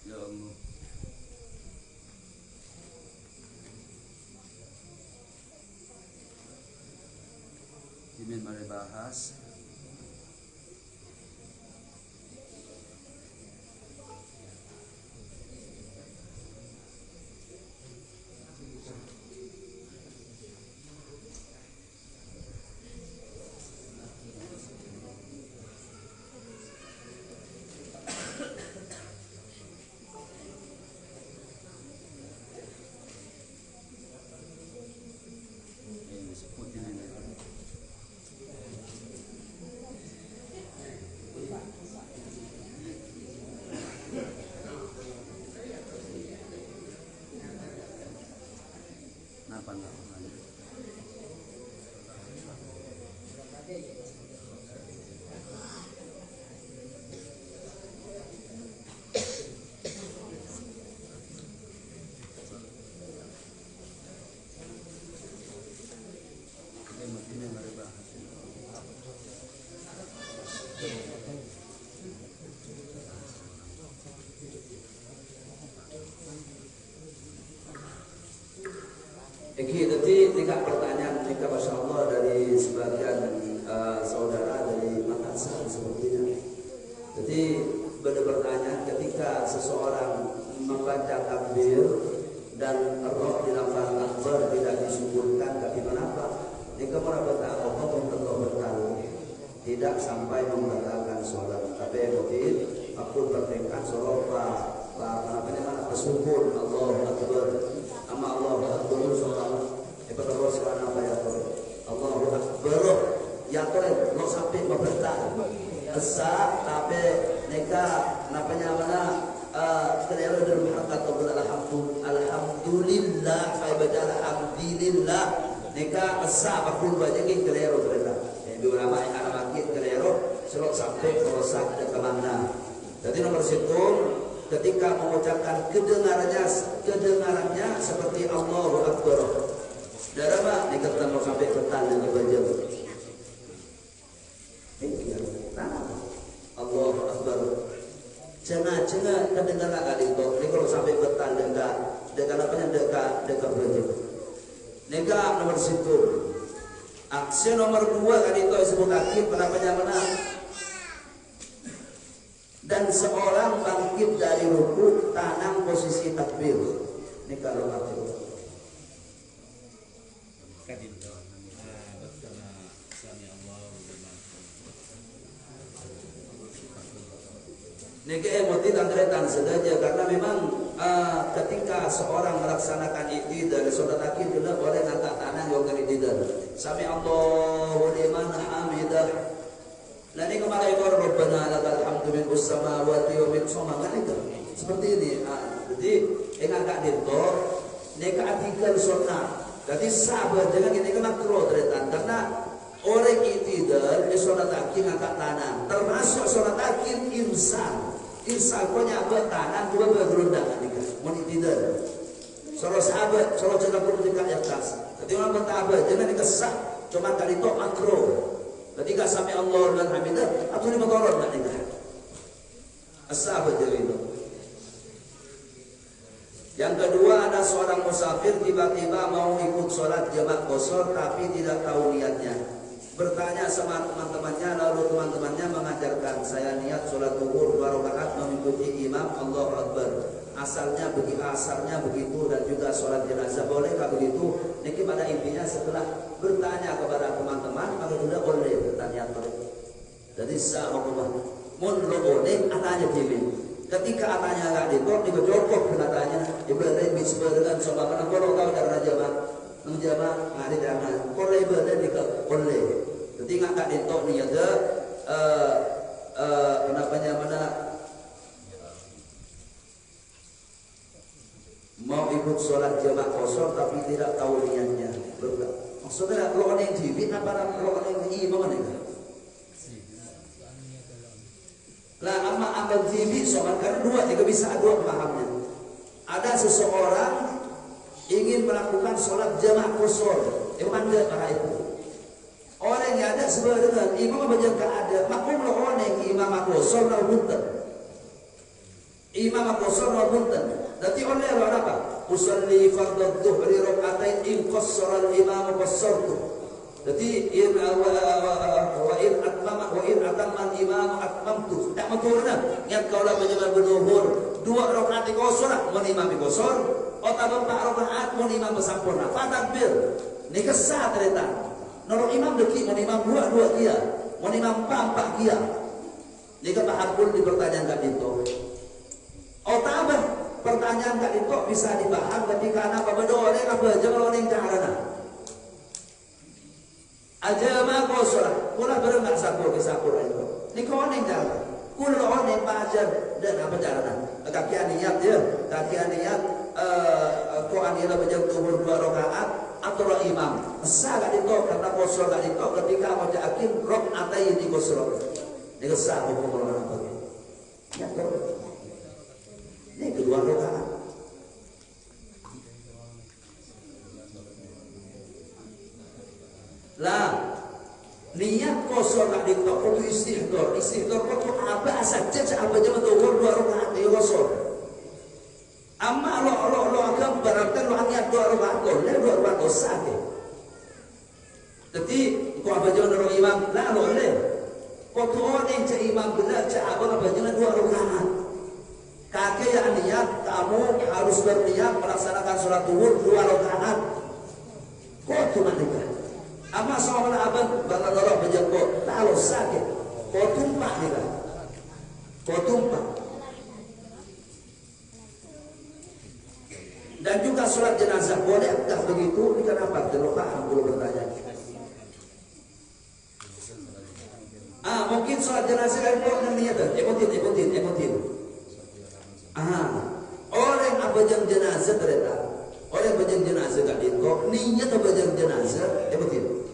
Ya Allah. Ini mari bahas. Ini disebut ini. Kenapa enggak? Ini mari bahas. Jadi tiga pertanyaan jika Masya Allah dari sebagian saudara dari Makassar sepertinya. Jadi bertanya ketika seseorang membaca takbir dan roh di lafaz akbar tidak disebutkan, tapi kenapa? Jika merabata Allah bertahan tidak sampai membatalkan sholat. Tapi yang penting waktu bertekad sholat apa tersebut Allahu Akbar. Ama Allahu Akbar sholat. Allah Subhanahu wa ta'ala. Allahu Akbar. Ya Tuhan, lo sampai membertahan. Esa tapi neka napanya mana kalian udah berhak alhamdulillah saya baca alhamdulillah neka esa bakul banyak yang kalian udah di ulama yang ada makin kalian selok sampai merosak ke mana. Jadi nomor situ ketika mengucapkan kedengarannya seperti Allahu Akbar. Darah ni kata mau sampai petang dengan baca. Allahu Akbar. Cenga kedengaran kali itu. Ni kalau sampai petang dekat apa yang dekat baca. Nega nomor situ. Aksi nomor 2 kali itu disebut kaki penapanya mana? Dan seorang bangkit dari ruku tanam posisi takbir. Ini kalau aktif. Nege emotif antretan sengaja karena memang ketika seorang melaksanakan i'tidal salat akhir tidak boleh angkat tangan yang i'tidal. Sami Allahu liman hamidah. Lain kemarin itu Rabbana lakal hamdu min samawati wa min sama itu. Seperti ini. Jadi angkat itu neka artikel sunnah. Jadi sabar dengan ini makruh tretan karena orang i'tidal di salat akhir angkat tangan. Termasuk salat akhir insan punya tangan dua bergerundangan mau i'tidal. Salah sahabat, salah jaga pun dekat atas. Jadi orang bertahabat jangan dikesah cuma kali itu makruh. Ketika sampai Allah dan hamidah atau lima korban tak nikah. Sahabat jadi itu. Yang kedua ada seorang musafir tiba-tiba mau ikut sholat jamaah qashar tapi tidak tahu niatnya. Bertanya sama teman-temannya, lalu teman-temannya mengajarkan saya niat sholat zuhur 2 rakaat mengikuti imam Allahu Akbar. Asalnya begitu dan juga sholat jenazah bolehkah begitu? Niki pada intinya setelah bertanya kepada teman-teman maka sudah boleh bertanya mereka. Jadi sahabat mun lo boleh ananya pilih. Ketika ananya enggak ditok digojokok kenatanya ibadah bisbah dengan sama karena kalau tahu dari jamaah menjamaah ngadi jangan boleh ibadah boleh. Jadi enggak ditok nih ada kenapanya mana mau ikut sholat jamaah qashar tapi tidak tahu niatnya. Saudara, lo yang TV apa lo yang imam ni? Lah amal TV soal karena dua juga bisa dua pahamnya. Ada seseorang ingin melakukan sholat jamaah qasar, mana para itu? Orang yang ada sebenarnya imam apa jangan ada, makmum lo orang yang imam qasar lo punten. Imam qasar lo punten. Nanti oleh lo apa? Usalli fardhu dhuhri rakaatain in qassara al-imam qassartu. Jadi wa in atamma al-imam atmamtu. Tak maturna. Yang kau lah menjadi berduhur 2 rakaat qasar, mun imam qasar, atau 4 rakaat mun imam sampurna. Fa takbir. Ni kesah ternyata. Noro imam deki mun imam 2 dia, mun imam 4 dia. Ni kan bahakul di pertanyaan kat itu. Tabah pertanyaan kat itu bisa dibahas ketika anak berdoa ni apa jangan orang carana. Aja mah qasar, kula berenggak sapur itu. Ni kau orang jalan. Kula orang yang pajar dan apa carana. Kaki niat dia, ko anila bajang tuhur 2 rakaat atau imam. Sah kat itu karena qasar kat itu ketika baca akhir rakaatain di qasar. Ni sah hukum orang apa. Ya kan? Ini kedua rakaat. Lah niat qasar kat itu kudu istighfar kudu apa saja apa jam tuhur 2 rakaat di qasar. Amma lo akan berarti lo niat 2 rakaat lo, 2 rakaat sah ke. Jadi kau apa jam naro imam lah lo le. Kau tu orang yang cak imam benar cak apa jam 2 rakaat. Kakek yang niat kamu harus berniat melaksanakan sholat zuhur 2 rakaat. Kau tu mana? Amma soal abang bangga orang berjangkau lalu sakit. Kau tumpah ni kan? Kau tumpah. Dan juga sholat jenazah bolehkah begitu? Ini kenapa? Terlalu paham belum bertanya. Mungkin sholat jenazah kan boleh niat. Ikutin. Orang apa jam jenazah ternyata. Orang bajang jenazah kat itu niat apa bajang jenazah? Ikutin.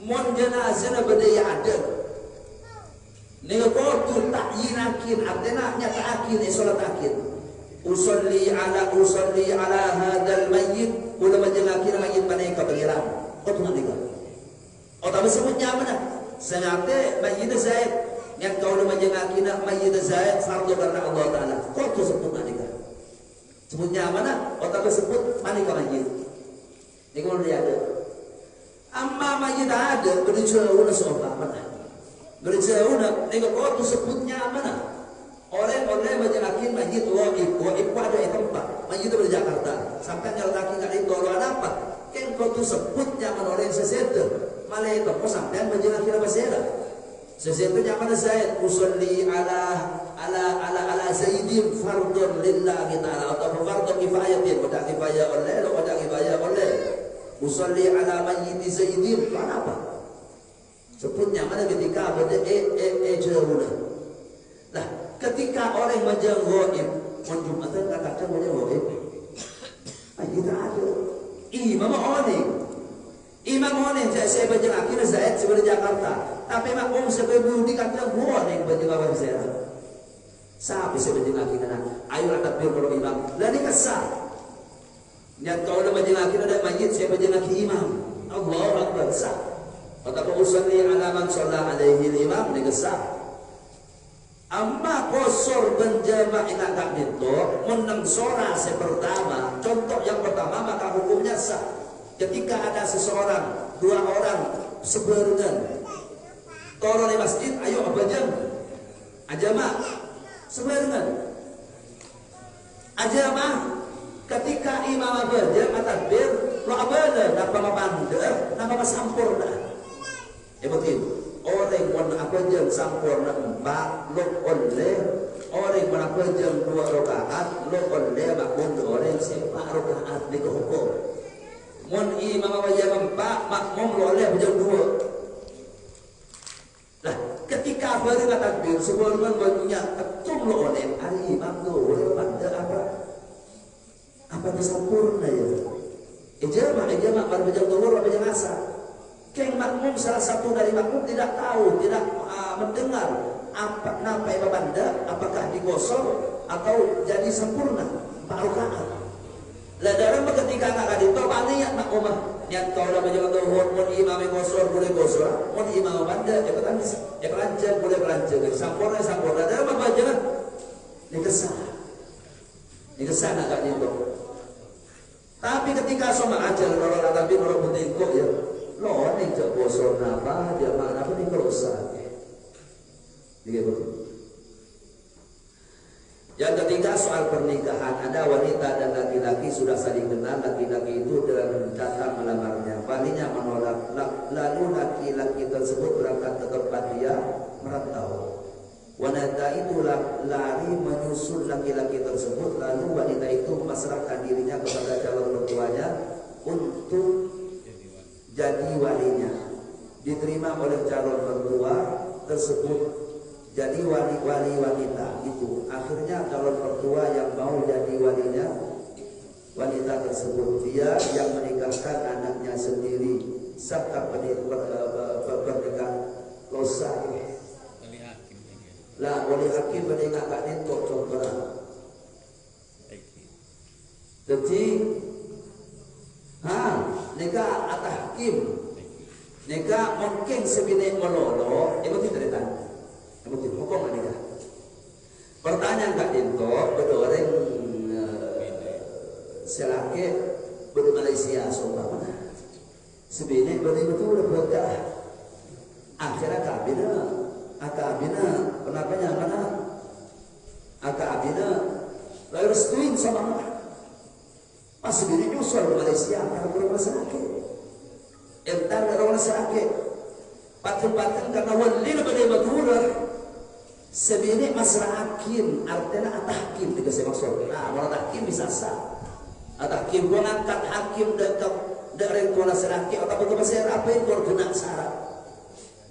Mon jenazah na bedaya ada. Ni kau tu tak yinakin, artinya nyata akin solat akin. Usalli ala hadal mayyit, ulah menjengakin mayyit panai ka pangeran. Kau tu nanti kau. Tak sebutnya mana? Sengaja mayyit Zaid yang kau ulah menjengakin mayyit Zaid fardu karena Allah Taala. Kau tu sebut nanti kau. Sebutnya mana? Tak sebut panai ka mayyit. Ni kau dia ada. Amma mayyit ada berjauh sofa mana? Berjauh ni kau tu sebutnya mana? Oleh menjelakin mayyit waib ada di tempat. Mayyit dari Jakarta. Sampai kalau laki kat itu ada apa? Kan kau tu sebutnya mana orang sesetu. Malah itu kau sampai menjelakin apa saja. Sesetu mana Zaid usalli ala Zaidin fardun lillahi ta'ala atau fardun kifayatin. Pada kifayah oleh. Usalli ala mayyit Zaidin. Apa? Sebutnya mana ketika ada jauh. Nah, ketika orang majang ghaib, Jumatan katakan majang ghaib. Kita ada. Imam orang saya bajang akhirnya Zaid sebagai Jakarta. Tapi makmum sebagai di kata orang yang bajang apa saya. Siapa saya bajang akhirnya? Ayo takbir kalau imam. Lalu kesal. Niat kau dah bajang akhirnya ada majid saya bajang akhir imam. Allahu Akbar sah. Kata usalli ala man shalla alaihi imam ni kesal. Amma qasar berjamaah ingat itu menang sora pertama. Contoh yang pertama maka hukumnya sah. Ketika ada seseorang, 2 orang sebarengan turun di masjid, ayo apa jam? Ajamah sebarengan. Ajamah ketika imam berjam takbir, lo abada napa mapanda, napa sampurna. Betul. Orang yang apa jam sampurna 4 lo oleh orang yang apa jam 2 rakaat lo oleh makmum orang 4 rakaat di hukum. Mun imam apa jam 4 makmum lo oleh jam 2. Lah ketika beri takbir sebelum banyak ketum lo oleh hari imam lo oleh pada apa sempurna ya. ijama pada bejang zuhur pada bejang asar. Keng makmum salah satu dari makmum tidak tahu, tidak mendengar apa ibabanda, apakah digosor atau jadi sempurna 4 rakaat. Lah dalam ketika nak kadito niat makmum niat kau dah bejang zuhur mun imam gosor boleh gosor, mun imam banda pelanjang boleh pelanjang, sampurna dalam baca dikesah nak kadito. Tapi ketika sama aja orang tapi orang berdengkok ya, lo nih cak bosor napa dia mana pun dikerusak. Begitu. Yang ketiga soal pernikahan, ada wanita dan laki-laki sudah saling kenal, laki-laki itu dengan datang melamarnya, walinya menolak, lalu laki-laki tersebut berangkat ke tempat dia merantau. Wanita itu lari menyusul laki-laki tersebut, lalu wanita itu memasrahkan dirinya kepada calon mertuanya untuk jadi walinya. Diterima oleh calon mertua tersebut jadi wali wanita itu. Akhirnya calon mertua yang mau jadi walinya wanita tersebut, dia yang menikahkan anaknya sendiri serta pernikahan losa. Lah oleh hakim mendengar kat nentok contohnya. Jadi nikah atas hakim, nikah mungkin sebini melolo, itu tidak ada. Itu hukum nikah. Pertanyaan kat nentok pada orang selaki pada Malaysia seumpama. Sebini betul berkah. Akhirnya kabina. Kenapanya mana? Akabina lalu restuin sama masih diri nyusul di Malaysia karena orang sakit. Entar orang sakit. Patun-patun karena wali lebih betul. Sebini masalah hakim artinya atahkim tidak saya maksud. Nah, orang hakim bisa sah. Atahkim gua ngangkat hakim dari kuala sakit atau betul saya apa yang gua kena syarat.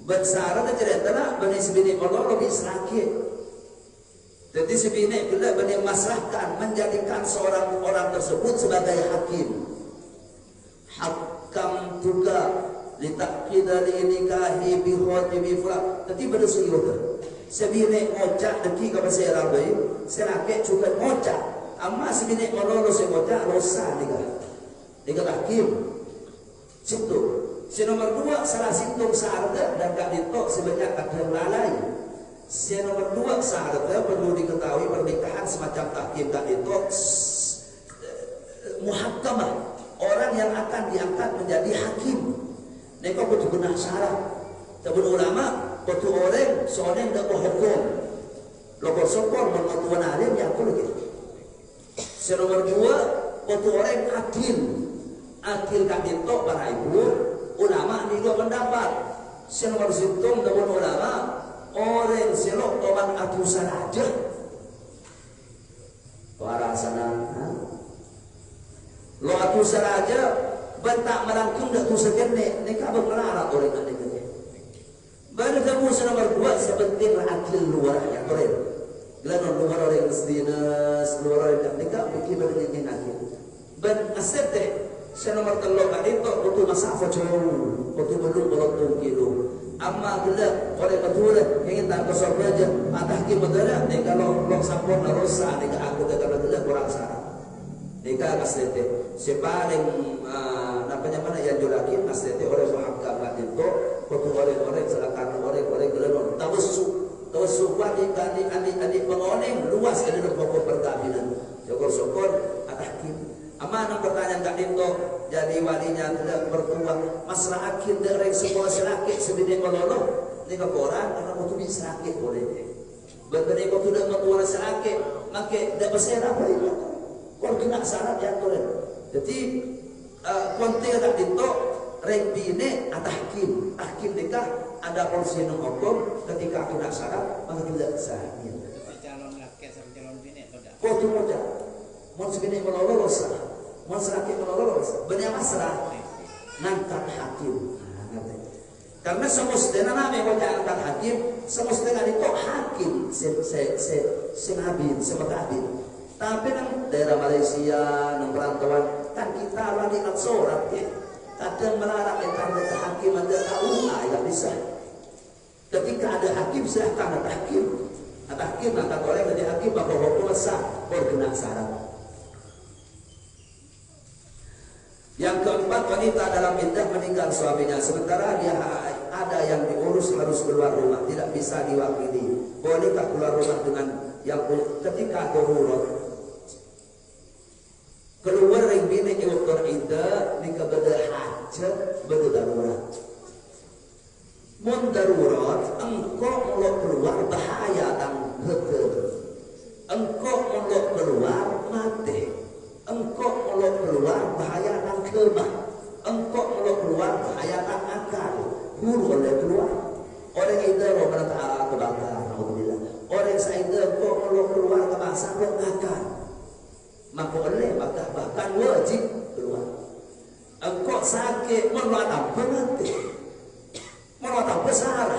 Bersara dan cerita bani sebini Allah lebih sakit. Jadi sebini bila bani masrahkan menjadikan seorang orang tersebut sebagai hakim. Hakam juga litakida li nikahi bi khatibi fulan. Jadi bersih betul. Sebini ngocak deki kepada saya rabai, selaki juga ngocak. Amma sebini melolo saya ngocak losa nikah hakim. Situ. Si nomor 2 salah sintung syarat dan gak ditok sebanyak ada lalai. Si nomor 2 syarat perlu diketahui pernikahan semacam tahkim gak ditok muhakkamah, orang yang akan diangkat menjadi hakim. Neka betul benar syarat. Tabun ulama betul orang seorang yang hukum. Lokor sokor menentukan alim yang aku lagi. Si nomor 2 betul orang adil. Adil gak ditok para ibu. Ulama ni dua pendapat. Nomor situng dengan ulama orang selok toman atusan aja. Para sana, lo atusan aja, bentak melangkung dah tu segene. Nikah berkelara orang ada ni. Baru kamu nomor 2 sepenting akil luar yang keren. Gelar luar orang Muslims, luar orang nikah fikir berdiri nakil. Ben asep deh. Saya nomor 3 kali itu betul masafa jauh, betul belum kilo. Amma gelap oleh betul ingin tak besar saja. Atahkim betul ni kalau sampun rosa ni aku kalau gelap orang syarat. Nikah kasete. Sepaling namanya mana yang julakin kasete orang muhakkam itu betul orang silakan orang gelap tawassu adik mengoneng luas ke dalam pokok perkawinan. Syukur atahkim. Amanah pertanyaan tak itu jadi walinya tidak bertuah masalah akhir dari sekolah selaki sebidang meloloh ni ke koran karena waktu bisa selaki boleh berbeda waktu tidak bertuah selaki maka tidak besar apa itu kalau kena syarat yang boleh jadi konten tak itu rebine atau hakim nikah ada porsi hukum ketika kena syarat maka tidak sah calon laki sama calon bini tidak kau tu mau sebidang meloloh sah. Masyarakat menolos, banyak masalah ngangkat hakim. Karena semestinya namanya kalau angkat hakim, semestinya itu hakim, senabin, semakabin. Tapi nang daerah Malaysia, nang perantauan kan kita lari sholat ya. Kadang melarang yang ada hakim ada KUA tidak bisa. Ketika ada hakim silahkan ada hakim. Ada hakim maka oleh menjadi hakim maka hukum sah bergenang syarat. Yang keempat, wanita dalam iddah meninggal suaminya sementara dia ada yang diurus harus keluar rumah tidak bisa diwakili. Bolehkah keluar rumah dengan yang ketika darurat? Keluar yang bini iwakar iddah nikah beda hajat beda darurat. Mun darurat engkau mulai keluar bahaya dan betul. Engkau mulai keluar mati. Engkau mulai keluar bahaya dan kemah. Engkau mulai keluar bahaya dan akal. Guru boleh keluar. Orang itu orang Taala kebakar. Alhamdulillah. Orang saya itu engkau mulai keluar ke masa akal. Maka boleh bahkan wajib keluar. Engkau sakit melatang pengantin, melatang besar.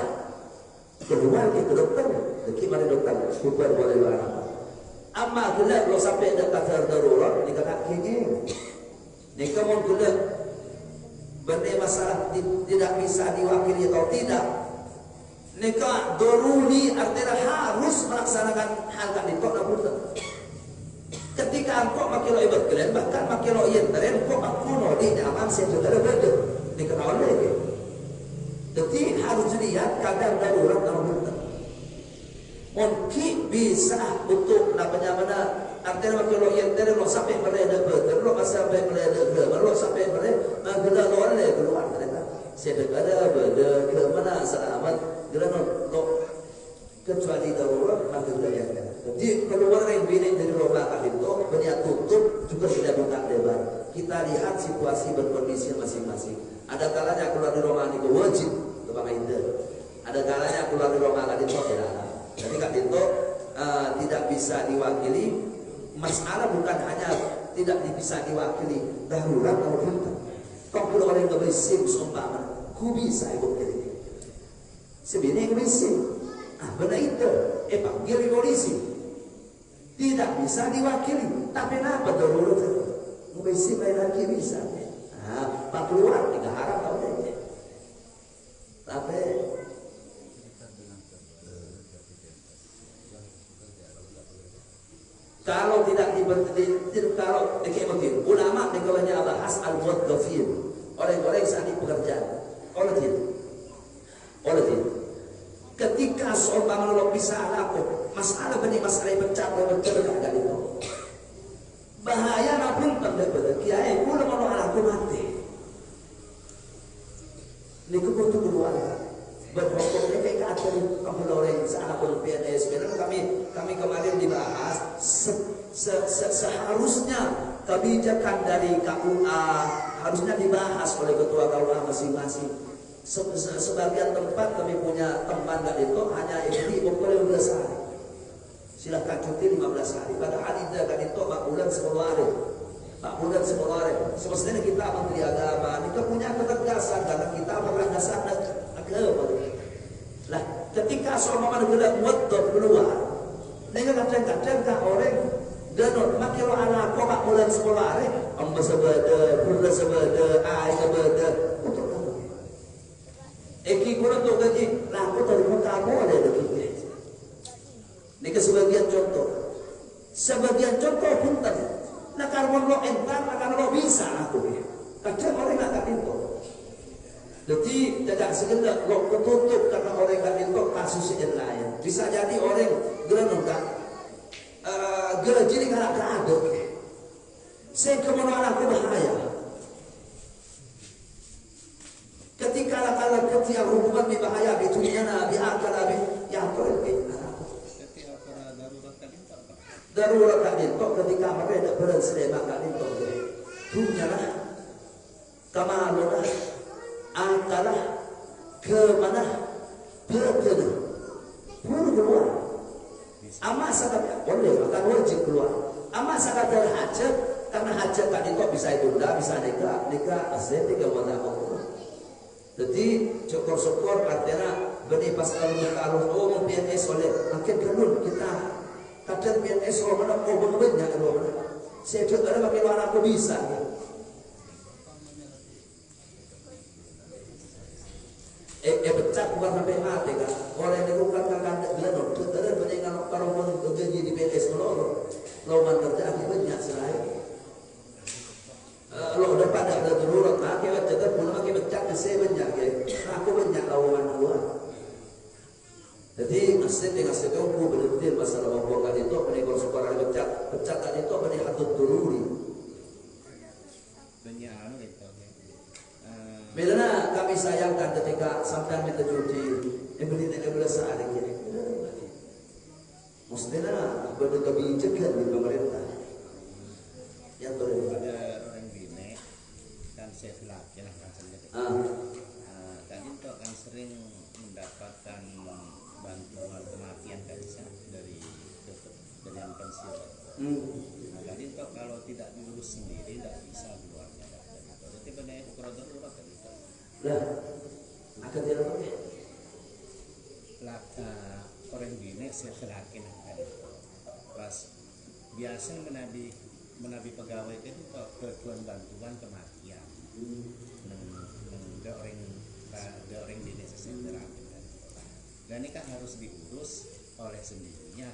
Keluar ke dokter, bagaimana dokter? Super boleh luar. Amma gelap kalau sampai dekat darurat, ni kata gigi. Ni kamu gelap benda masalah tidak bisa diwakili atau tidak. Nikah doruri artinya harus melaksanakan hal tadi kok nak buat. Ketika engkau makin lo ibarat kalian bahkan makin lo yang terakhir engkau akuno di dalam saudara beda dikenal lagi. Jadi harus dilihat kadang darurat dalam bentuk. Mungkin bisa untuk namanya mana artinya makin lo yang terakhir lo sampai mereda beda lo sampai mereda beda lo sampai mereda gila lo oleh keluar mereka. Saudara beda ke mana selamat gila lo kecuali darurat maka dia kan. Jadi keluar yang bini dari rumah kali itu banyak tutup juga tidak buka lebar. Kita lihat situasi berkondisi masing-masing. Ada kalanya keluar di rumah itu wajib ke itu. Ada kalanya keluar di rumah kali itu tidak. Jadi kali itu tidak bisa diwakili. Masalah bukan hanya tidak bisa diwakili darurat atau bentuk. Kau perlu orang yang bersim seumpama, ku bisa ibu kiri. Sebenarnya bersim. Benar itu, panggil polisi. Tidak bisa diwakili, tapi kenapa darurat? Mesti main lagi bisa. Pak keluar tidak harap tahu deh. Tapi kalau tidak kalau begini, ulama negawanya bahas al-muwaddafin, orang-orang saat di pekerjaan, oleh tidak. Ketika seorang manusia bisa laku masalah benih masalah bercapai bercerita kali itu bahaya napun pada kiai pula mau laku mati ini kebutuh keluar berhukumnya kayak kata kamu orang sana pun PNS kami kemarin dibahas seharusnya kebijakan dari KUA harusnya dibahas oleh ketua KUA masing-masing. Sebagian tempat kami punya tempat itu hanya ini boleh 12 hari. Silakan cuti 15 hari. Padahal tidak kan itu 4 bulan 10 hari. 4 bulan 10 hari. Semestinya kita Menteri Agama kita punya ketegasan karena kita berlandasan agama. Lah, ketika seorang manusia muaddab keluar, dengan kadang-kadang orang danur makin lo anak kok 4 bulan 10 hari, amba sebada, bulan sebada, ai sebada. Eki kurang tu gaji, lah aku tahu muka aku ada lagi. Ini sebagian contoh. Sebagian contoh pun tadi. Nah kalau lo entar, kalau lo bisa aku. Kadang orang nggak pintu. Jadi tidak sekedar lo ketutup karena orang nggak pintu kasus yang lain. Bisa jadi orang geranong kan, gerajini kalau ada. Saya kemudian aku bahaya. Ketika kalau ketika hubungan berbahaya di dunia nabi akal nabi yang terlebih ketika darurat tadi darurat tadi ketika mereka tidak bersedia maka itu dunia lah kemalulah akalah kemana betul pun keluar ama sakat boleh maka wajib keluar ama sakat hajat karena hajat tadi kok bisa ditunda bisa nikah asli 3 bulan. Jadi syukur-syukur artinya benih pas kalau umum PNS oleh makin kanun kita kadang PNS orang mana banyak orang mana saya juga ada makin orang aku bisa sampai mati kan. Oleh dibukan kakak gelar, terus peninggal kalau pun gaji di PS meloro, lowongan kerja akibatnya selain. Lo udah pada ada darurat, maki baca terpun, maki baca keseh banyak ya. Aku banyak lowongan gua. Jadi masjid dengan setengku berdetil masalah membuang itu, peninggal sekarang pecat tadi itu peninggal hatut dururi. Banyak anu itu. Bila kami sayangkan ketika sampai minta cuti, beri tidak boleh sehari kini. Mestinya beri kebijakan di pemerintah. Yang boleh. Ada orang bine kan saya laki lah kan sendiri. Tadi itu kan sering mendapatkan bantuan kematian kan dari yang pensiun. Nah, tadi itu kalau tidak diurus sendiri tidak bisa keluarnya. Jadi benar ukuran darurat kan itu. Lah, akan tidak pakai. Orang bine saya laki kan. Pas biasa menabi pegawai itu kebutuhan bantuan kematian. Ada orang di desa sendiri. Dan ini kan harus diurus oleh sendirinya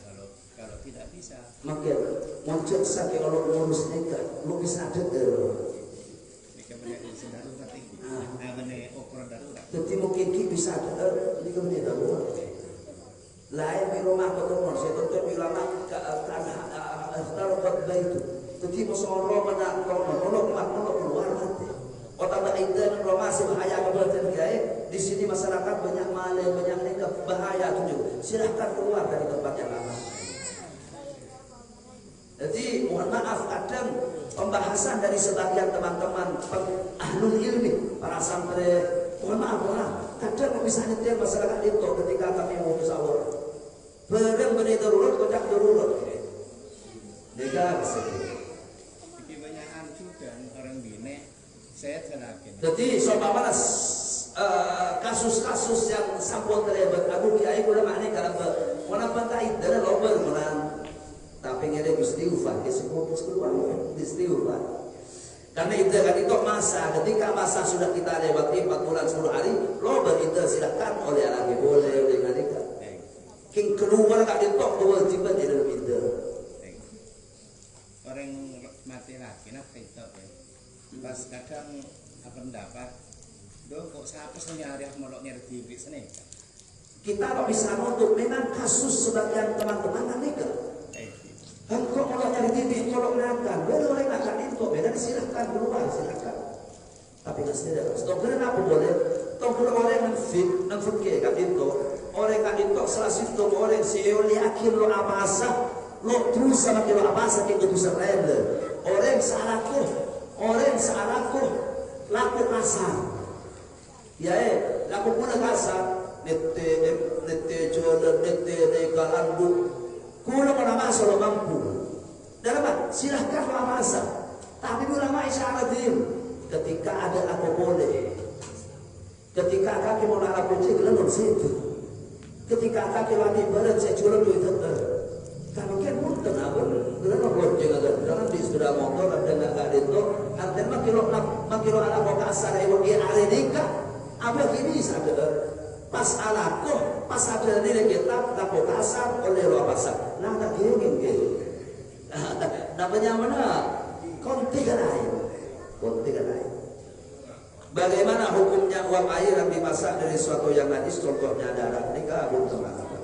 kalau tidak bisa. Makin muncul sakit kalau ngurus nikah, lu bisa ada Nikah benar darurat ini. Benar ukuran darurat. Jadi mungkin bisa ada nikah benar darurat. Lain di rumah ketemu, saya tuntut ulama kalau khutbah itu. Jadi musuh mana kalau keluar nanti. Kota Baidan Roma masih bahaya kebetulan gaya. Di sini masyarakat banyak maling, banyak nikah, bahaya tunjuk. Silahkan keluar dari tempat yang lama. Jadi mohon maaf kadang pembahasan dari sebagian teman-teman ahlul ilmi, para santri, mohon maaf kadang bisa nyetir masyarakat itu ketika kami mau musyawarah. Barang benih darurat, kodak darurat. Nikah sedih. Kebanyakan juga orang bine saya yakin. Jadi sobat kasus-kasus yang sampun terlibat Abu Kiai ulama ini kalau mana kait dari lober menang, tapi ngene istighfar disebut keluar istighfar. Karena itu kan itu masa ketika masa sudah kita lewati 4 bulan 10 hari lober itu silakan oleh lagi boleh oleh nikah. King keluar kan itu kewajiban di dalam itu. Orang mati lagi nak itu ya. Pas kadang pendapat dong kok siapa nyari molok nyari di sini kita kok bisa nutup memang kasus sebagian teman-teman kan nikah kok molok nyari TV molok nakan beda oleh nakan itu beda silahkan keluar silahkan tapi nggak tidak stoknya apa boleh stoknya orang yang fit yang fikir kan itu orang kan itu salah situ orang CEO yakin lo apa sah lo terus sama kilo apa sah kita bisa rela orang salahku laku kasar ya laku pula kasar nete jodoh nete nekalan bu kulo mana masa lo mampu dalam apa silahkan lo masa tapi ulama isyaratin ketika ada aku boleh ketika kaki mau nak aku cek lalu situ ketika kaki lagi berat saya jual duit kalau kan mungkin apa kenapa gojeng agak jangan di sepeda motor ada nggak itu artinya makilo anak mau kasar ewa dia hari nikah apa gini sadar pas anakku pas ada nilai kita tak mau kasar oleh lo pasar nah tak gini namanya mana kontikan lain bagaimana hukumnya uang air yang dimasak dari suatu yang najis contohnya darah nikah belum teman-teman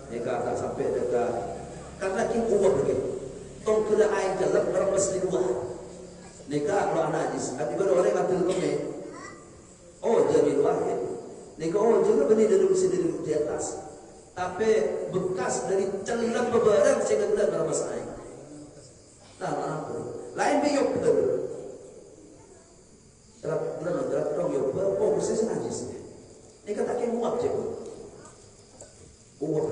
nikah tak sampai dekat karena kita uang begitu tong kena air dalam berapa di luar nikah lo najis ada orang yang ngambil kome oh jadi luar nikah oh juga benih duduk sini di atas tapi bekas dari celang beberapa sehingga tidak berapa saya nah lain biok terap dong yuk oh persis najis nikah tak kena uap je uap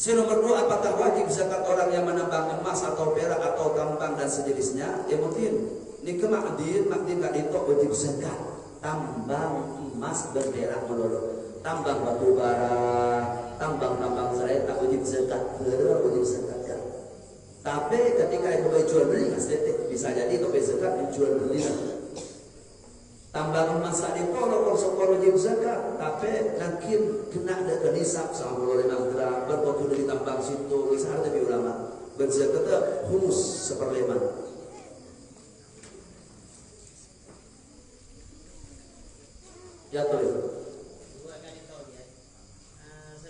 nomor 2, apakah wajib zakat orang yang menambang emas atau perak atau tambang dan sejenisnya? Ya mungkin nikah makdir gak ditok wajib zakat. Tambang emas dan perak melulu. Tambang batu bara, tambang serai tak wajib zakat. Wajib zakat kan. Tapi ketika itu jual beli bisa jadi itu zakat jual beli. tambah masa di polo wajib zakat, tapi nakin kena ada kenisab 95 gram, berpotu dari tambang situ, misal ada ulama berzakat humus 1/5. Ya tuh. Dua kali tahu ya.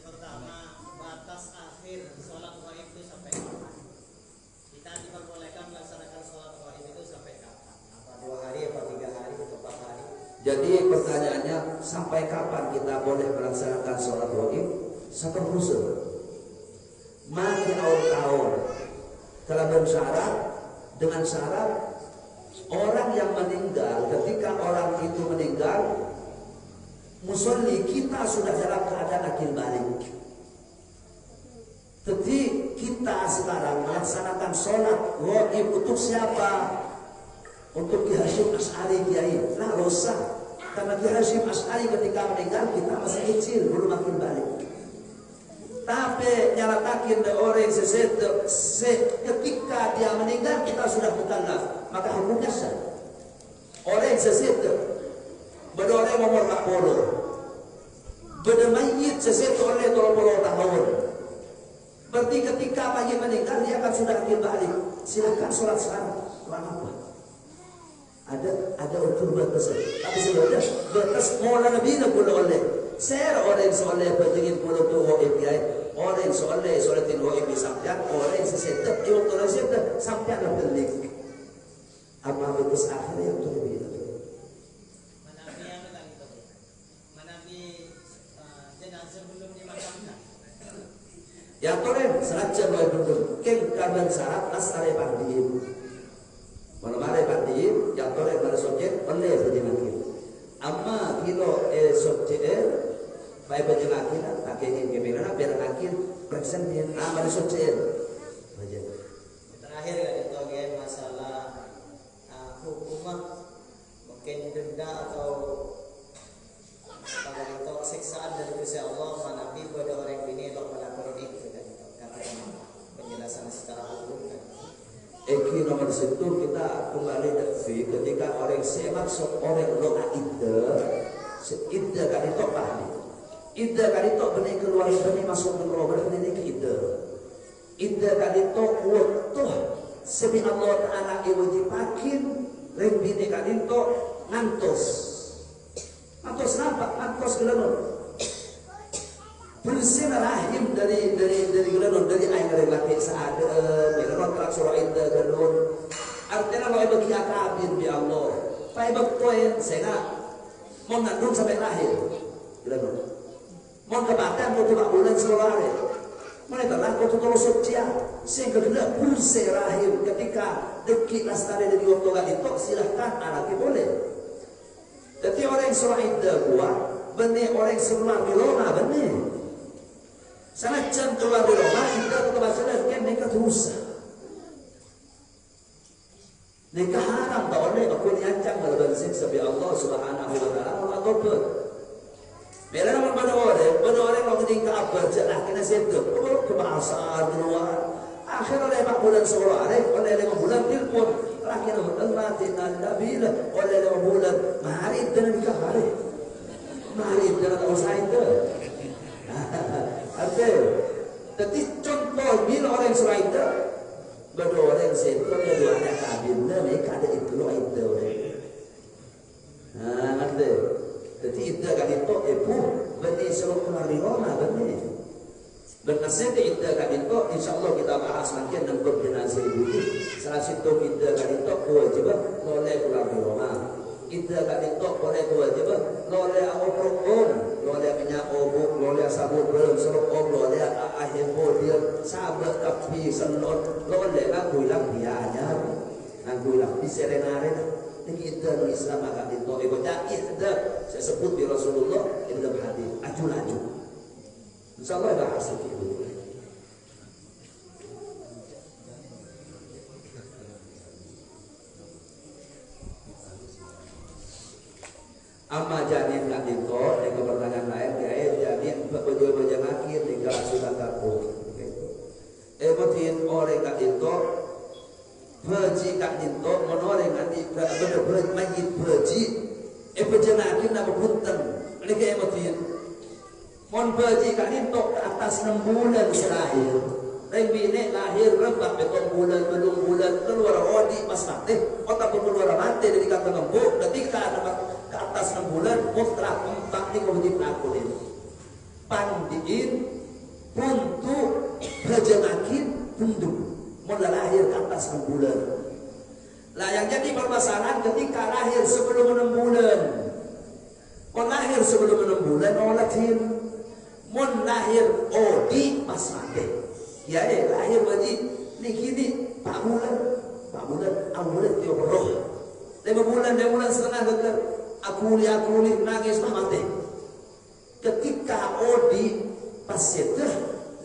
Pertama, batas akhir sholat gaib itu sampai kapan? Kita diperbolehkan melaksanakan sholat gaib itu sampai kapan? Apa 2 hari, apa 3 hari, atau 4 hari? Jadi pertanyaannya, sampai kapan kita boleh melaksanakan sholat gaib? Satu usul. Mati tahun telah bersyarat dengan syarat orang yang meninggal, ketika orang itu meninggal, musolli kita sudah dalam keadaan akil balik. Jadi kita sekarang melaksanakan sholat gaib untuk siapa? Untuk Ki Hasyim Asy'ari Kiai. Nah, usah. Karena Ki Hasyim Asy'ari ketika meninggal kita masih kecil, belum akil balik. Tapi nyaratakin de orang ketika dia meninggal kita sudah mukallaf, maka hukumnya sah. Orang sesetu berdoreng umur 40, berdemayit sesetu oleh 30 tahun. Berarti ketika mayit meninggal dia akan sudah akil balik. Silakan sholat sekarang. Lama. Ada ukur batas. Tapi sebenarnya batas mola nabi nak pula oleh. Saya orang soalnya pentingin pula tu API. Orang soalnya tin API sampai orang sesetep itu orang sesetep sampai ada pelik. Apa batas akhirnya yang tu lebih. Menabi yang lagi tu. Menabi jenazah belum dimakamkan. Yang tore seraja boleh duduk. Keng kaban syarat asare pandim. Mana-mana pandim yang tore pada subjek oleh berjenakir. Amma kilo subjek baik berjenakir tak kengin kemana biar akhir present dia amal subjek. Terakhir kan itu masalah hukuman mungkin denda atau siksaan dari Gusti Allah menabi pada orang ini untuk melakukan itu kan katakan penjelasan secara hukum kan. Eki nomor situ kita kembali dari ketika orang semaksud orang doa ida kan itu pahli ida kan itu benih keluar benih masuk ke keluar benih ke ida kan itu waktu sebi Allah Ta'ala iwajibakin rembini kan itu ngantos nampak ngantos gelanon bersih rahim dari gelanon dari air dari laki saada gelanon terak surah indah gelanon artinya kalau ibu kia kabin bi Allah pak ibu koin sehingga mau ngandung sampai lahir gelanon mau kebatan kau tuh bulan sekolah hari mana telah kau tuh terus sucia sehingga kena bersih rahim ketika dekik lastari dari waktu gak itu silahkan anaknya boleh. Jadi orang surah indah gua benih orang seluar di Roma benih. Sana jam keluar di Roma kita tetap masalah kan nikah dosa. Nikah haram tak boleh aku diancam dalam siksa bi Allah Subhanahu wa taala Allah tobat. Bila nama pada orang mau ketingkah apa jelah kena sedek kebahasaan luar. Akhir oleh 4 bulan sekolah oleh 5 bulan telepon laki nama Allah Nabi oleh 5 bulan mari dan nikah mari dan usaha itu. Artinya, jadi contoh bila orang surah itu berdua orang setor dua anak kabin mereka ada itu artinya, jadi itu kan itu benih seluruh keluarga Roma benih. Bernasib kita kan itu, insya Allah kita bahas nanti dan berjenazah ibu. Salah satu kita kan itu kewajiban oleh keluarga Roma. Kita kan itu oleh kewajiban oleh awal oleh minyak obok, oleh sabun belum seluruh oleh akhir dia sahabat kapi senot, oleh aku hilang biaya, aku hilang di serenare. Kita Islam agak itu ibadah saya sebut di Rasulullah dalam hadis aju. InsyaAllah ada hasil itu. Amma janin nak dito, dengan pertanyaan lain, janin berjual-jual akhir tinggal sudah takut. Emotin orang kat dito, berji kat dito, menoreng nanti benar-benar majid berji. nak berpunten. Ini ke emotin. Mon baji kat ni tok ke atas 6 bulan selahir. Bini lahir rebak beton bulan belum bulan keluar odi pas mati. Otak pun keluar mati dari kata lembut. Ketika ada ke atas 6 bulan mutlak 4 ni kau wajib lakuin. Pandiin untuk berjenakin untuk mulai lahir ke atas 6 bulan. Lah yang jadi permasalahan ketika lahir sebelum 6 bulan. Mon lahir sebelum 6 bulan olatin. Mon lahir odi pas mati. Ya lahir wajib ni kini 4 bulan awal dia roh 5 bulan setengah dekat aku nangis mati ketika odi pas seteh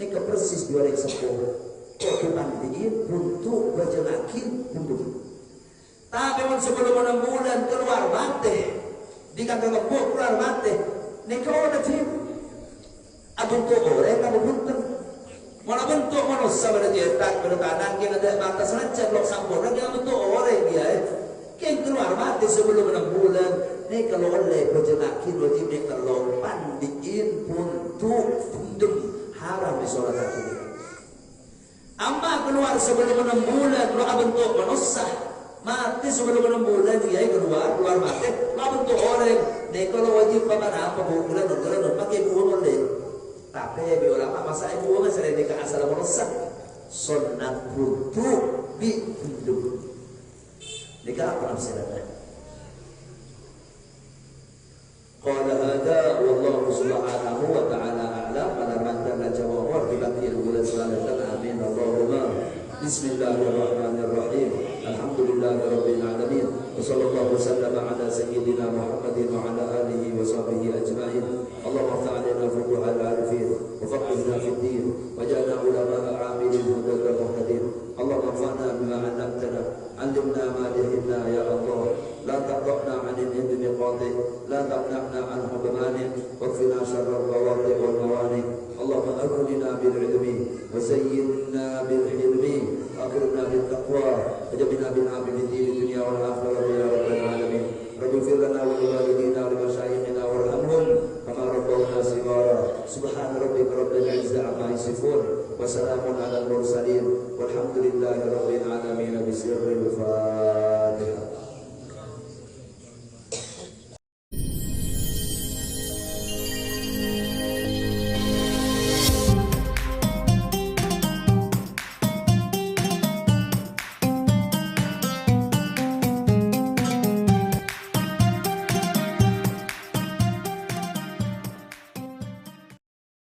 ni ke persis diorek sepuh kau pandiin untuk berjenakin untuk tapi sebelum 6 bulan keluar mati dikata ngepuk keluar mati ni kau ada tim abang tu orang kamu bunten mana bentuk manusia pada jetak pada kanan yang ada batas rancang blok sampurna yang bentuk orang dia yang keluar mati sebelum 6 bulan ni kalau oleh berjenakin wajib ni kalau pandiin untuk fundum haram di sholat kaki amma keluar sebelum 6 bulan lo bentuk manusia mati sebelum 6 bulan dia keluar mati lo bentuk orang ni kalau wajib apa bulan pakai buang oleh tapi bi ulama masa ibu kan sering dekat asal merusak sunnah wudu bi hidup dekat apa nafsirnya qala hada wallahu subhanahu wa ta'ala a'lam ala man kana jawab bi baqiyil bulan salatan amin Allahumma bismillahirrahmanirrahim alhamdulillahirabbil alamin wa sallallahu wasallama ala sayyidina Muhammadin wa ala alihi wa sahbihi ajma'in Allahumma ta'alina futuhal arifin wa faqihna fid din wa ja'alna ulama'a amilin hudatal muhtadin Allahumma anfa'na bima 'allamtana 'allimna ma jahilna ya Allah la taqta'na 'anil ilmi qati la tamna'na 'anhu bimani waghfirna syarral bawati wal mawani Allahumma aghfirna bil ilmi wa zayyinna bil hilmi akhirna bil taqwa wajibna bil 'amali fid dunya wal akhirah ya rabbal alamin rabbi fir lana wa li walidina wa li masyayikhina warhamhum kama rabbawna shighara subhana rabbika rabbil izzati amma yasifun wa salamun alal mursalin walhamdulillahi rabbil alamin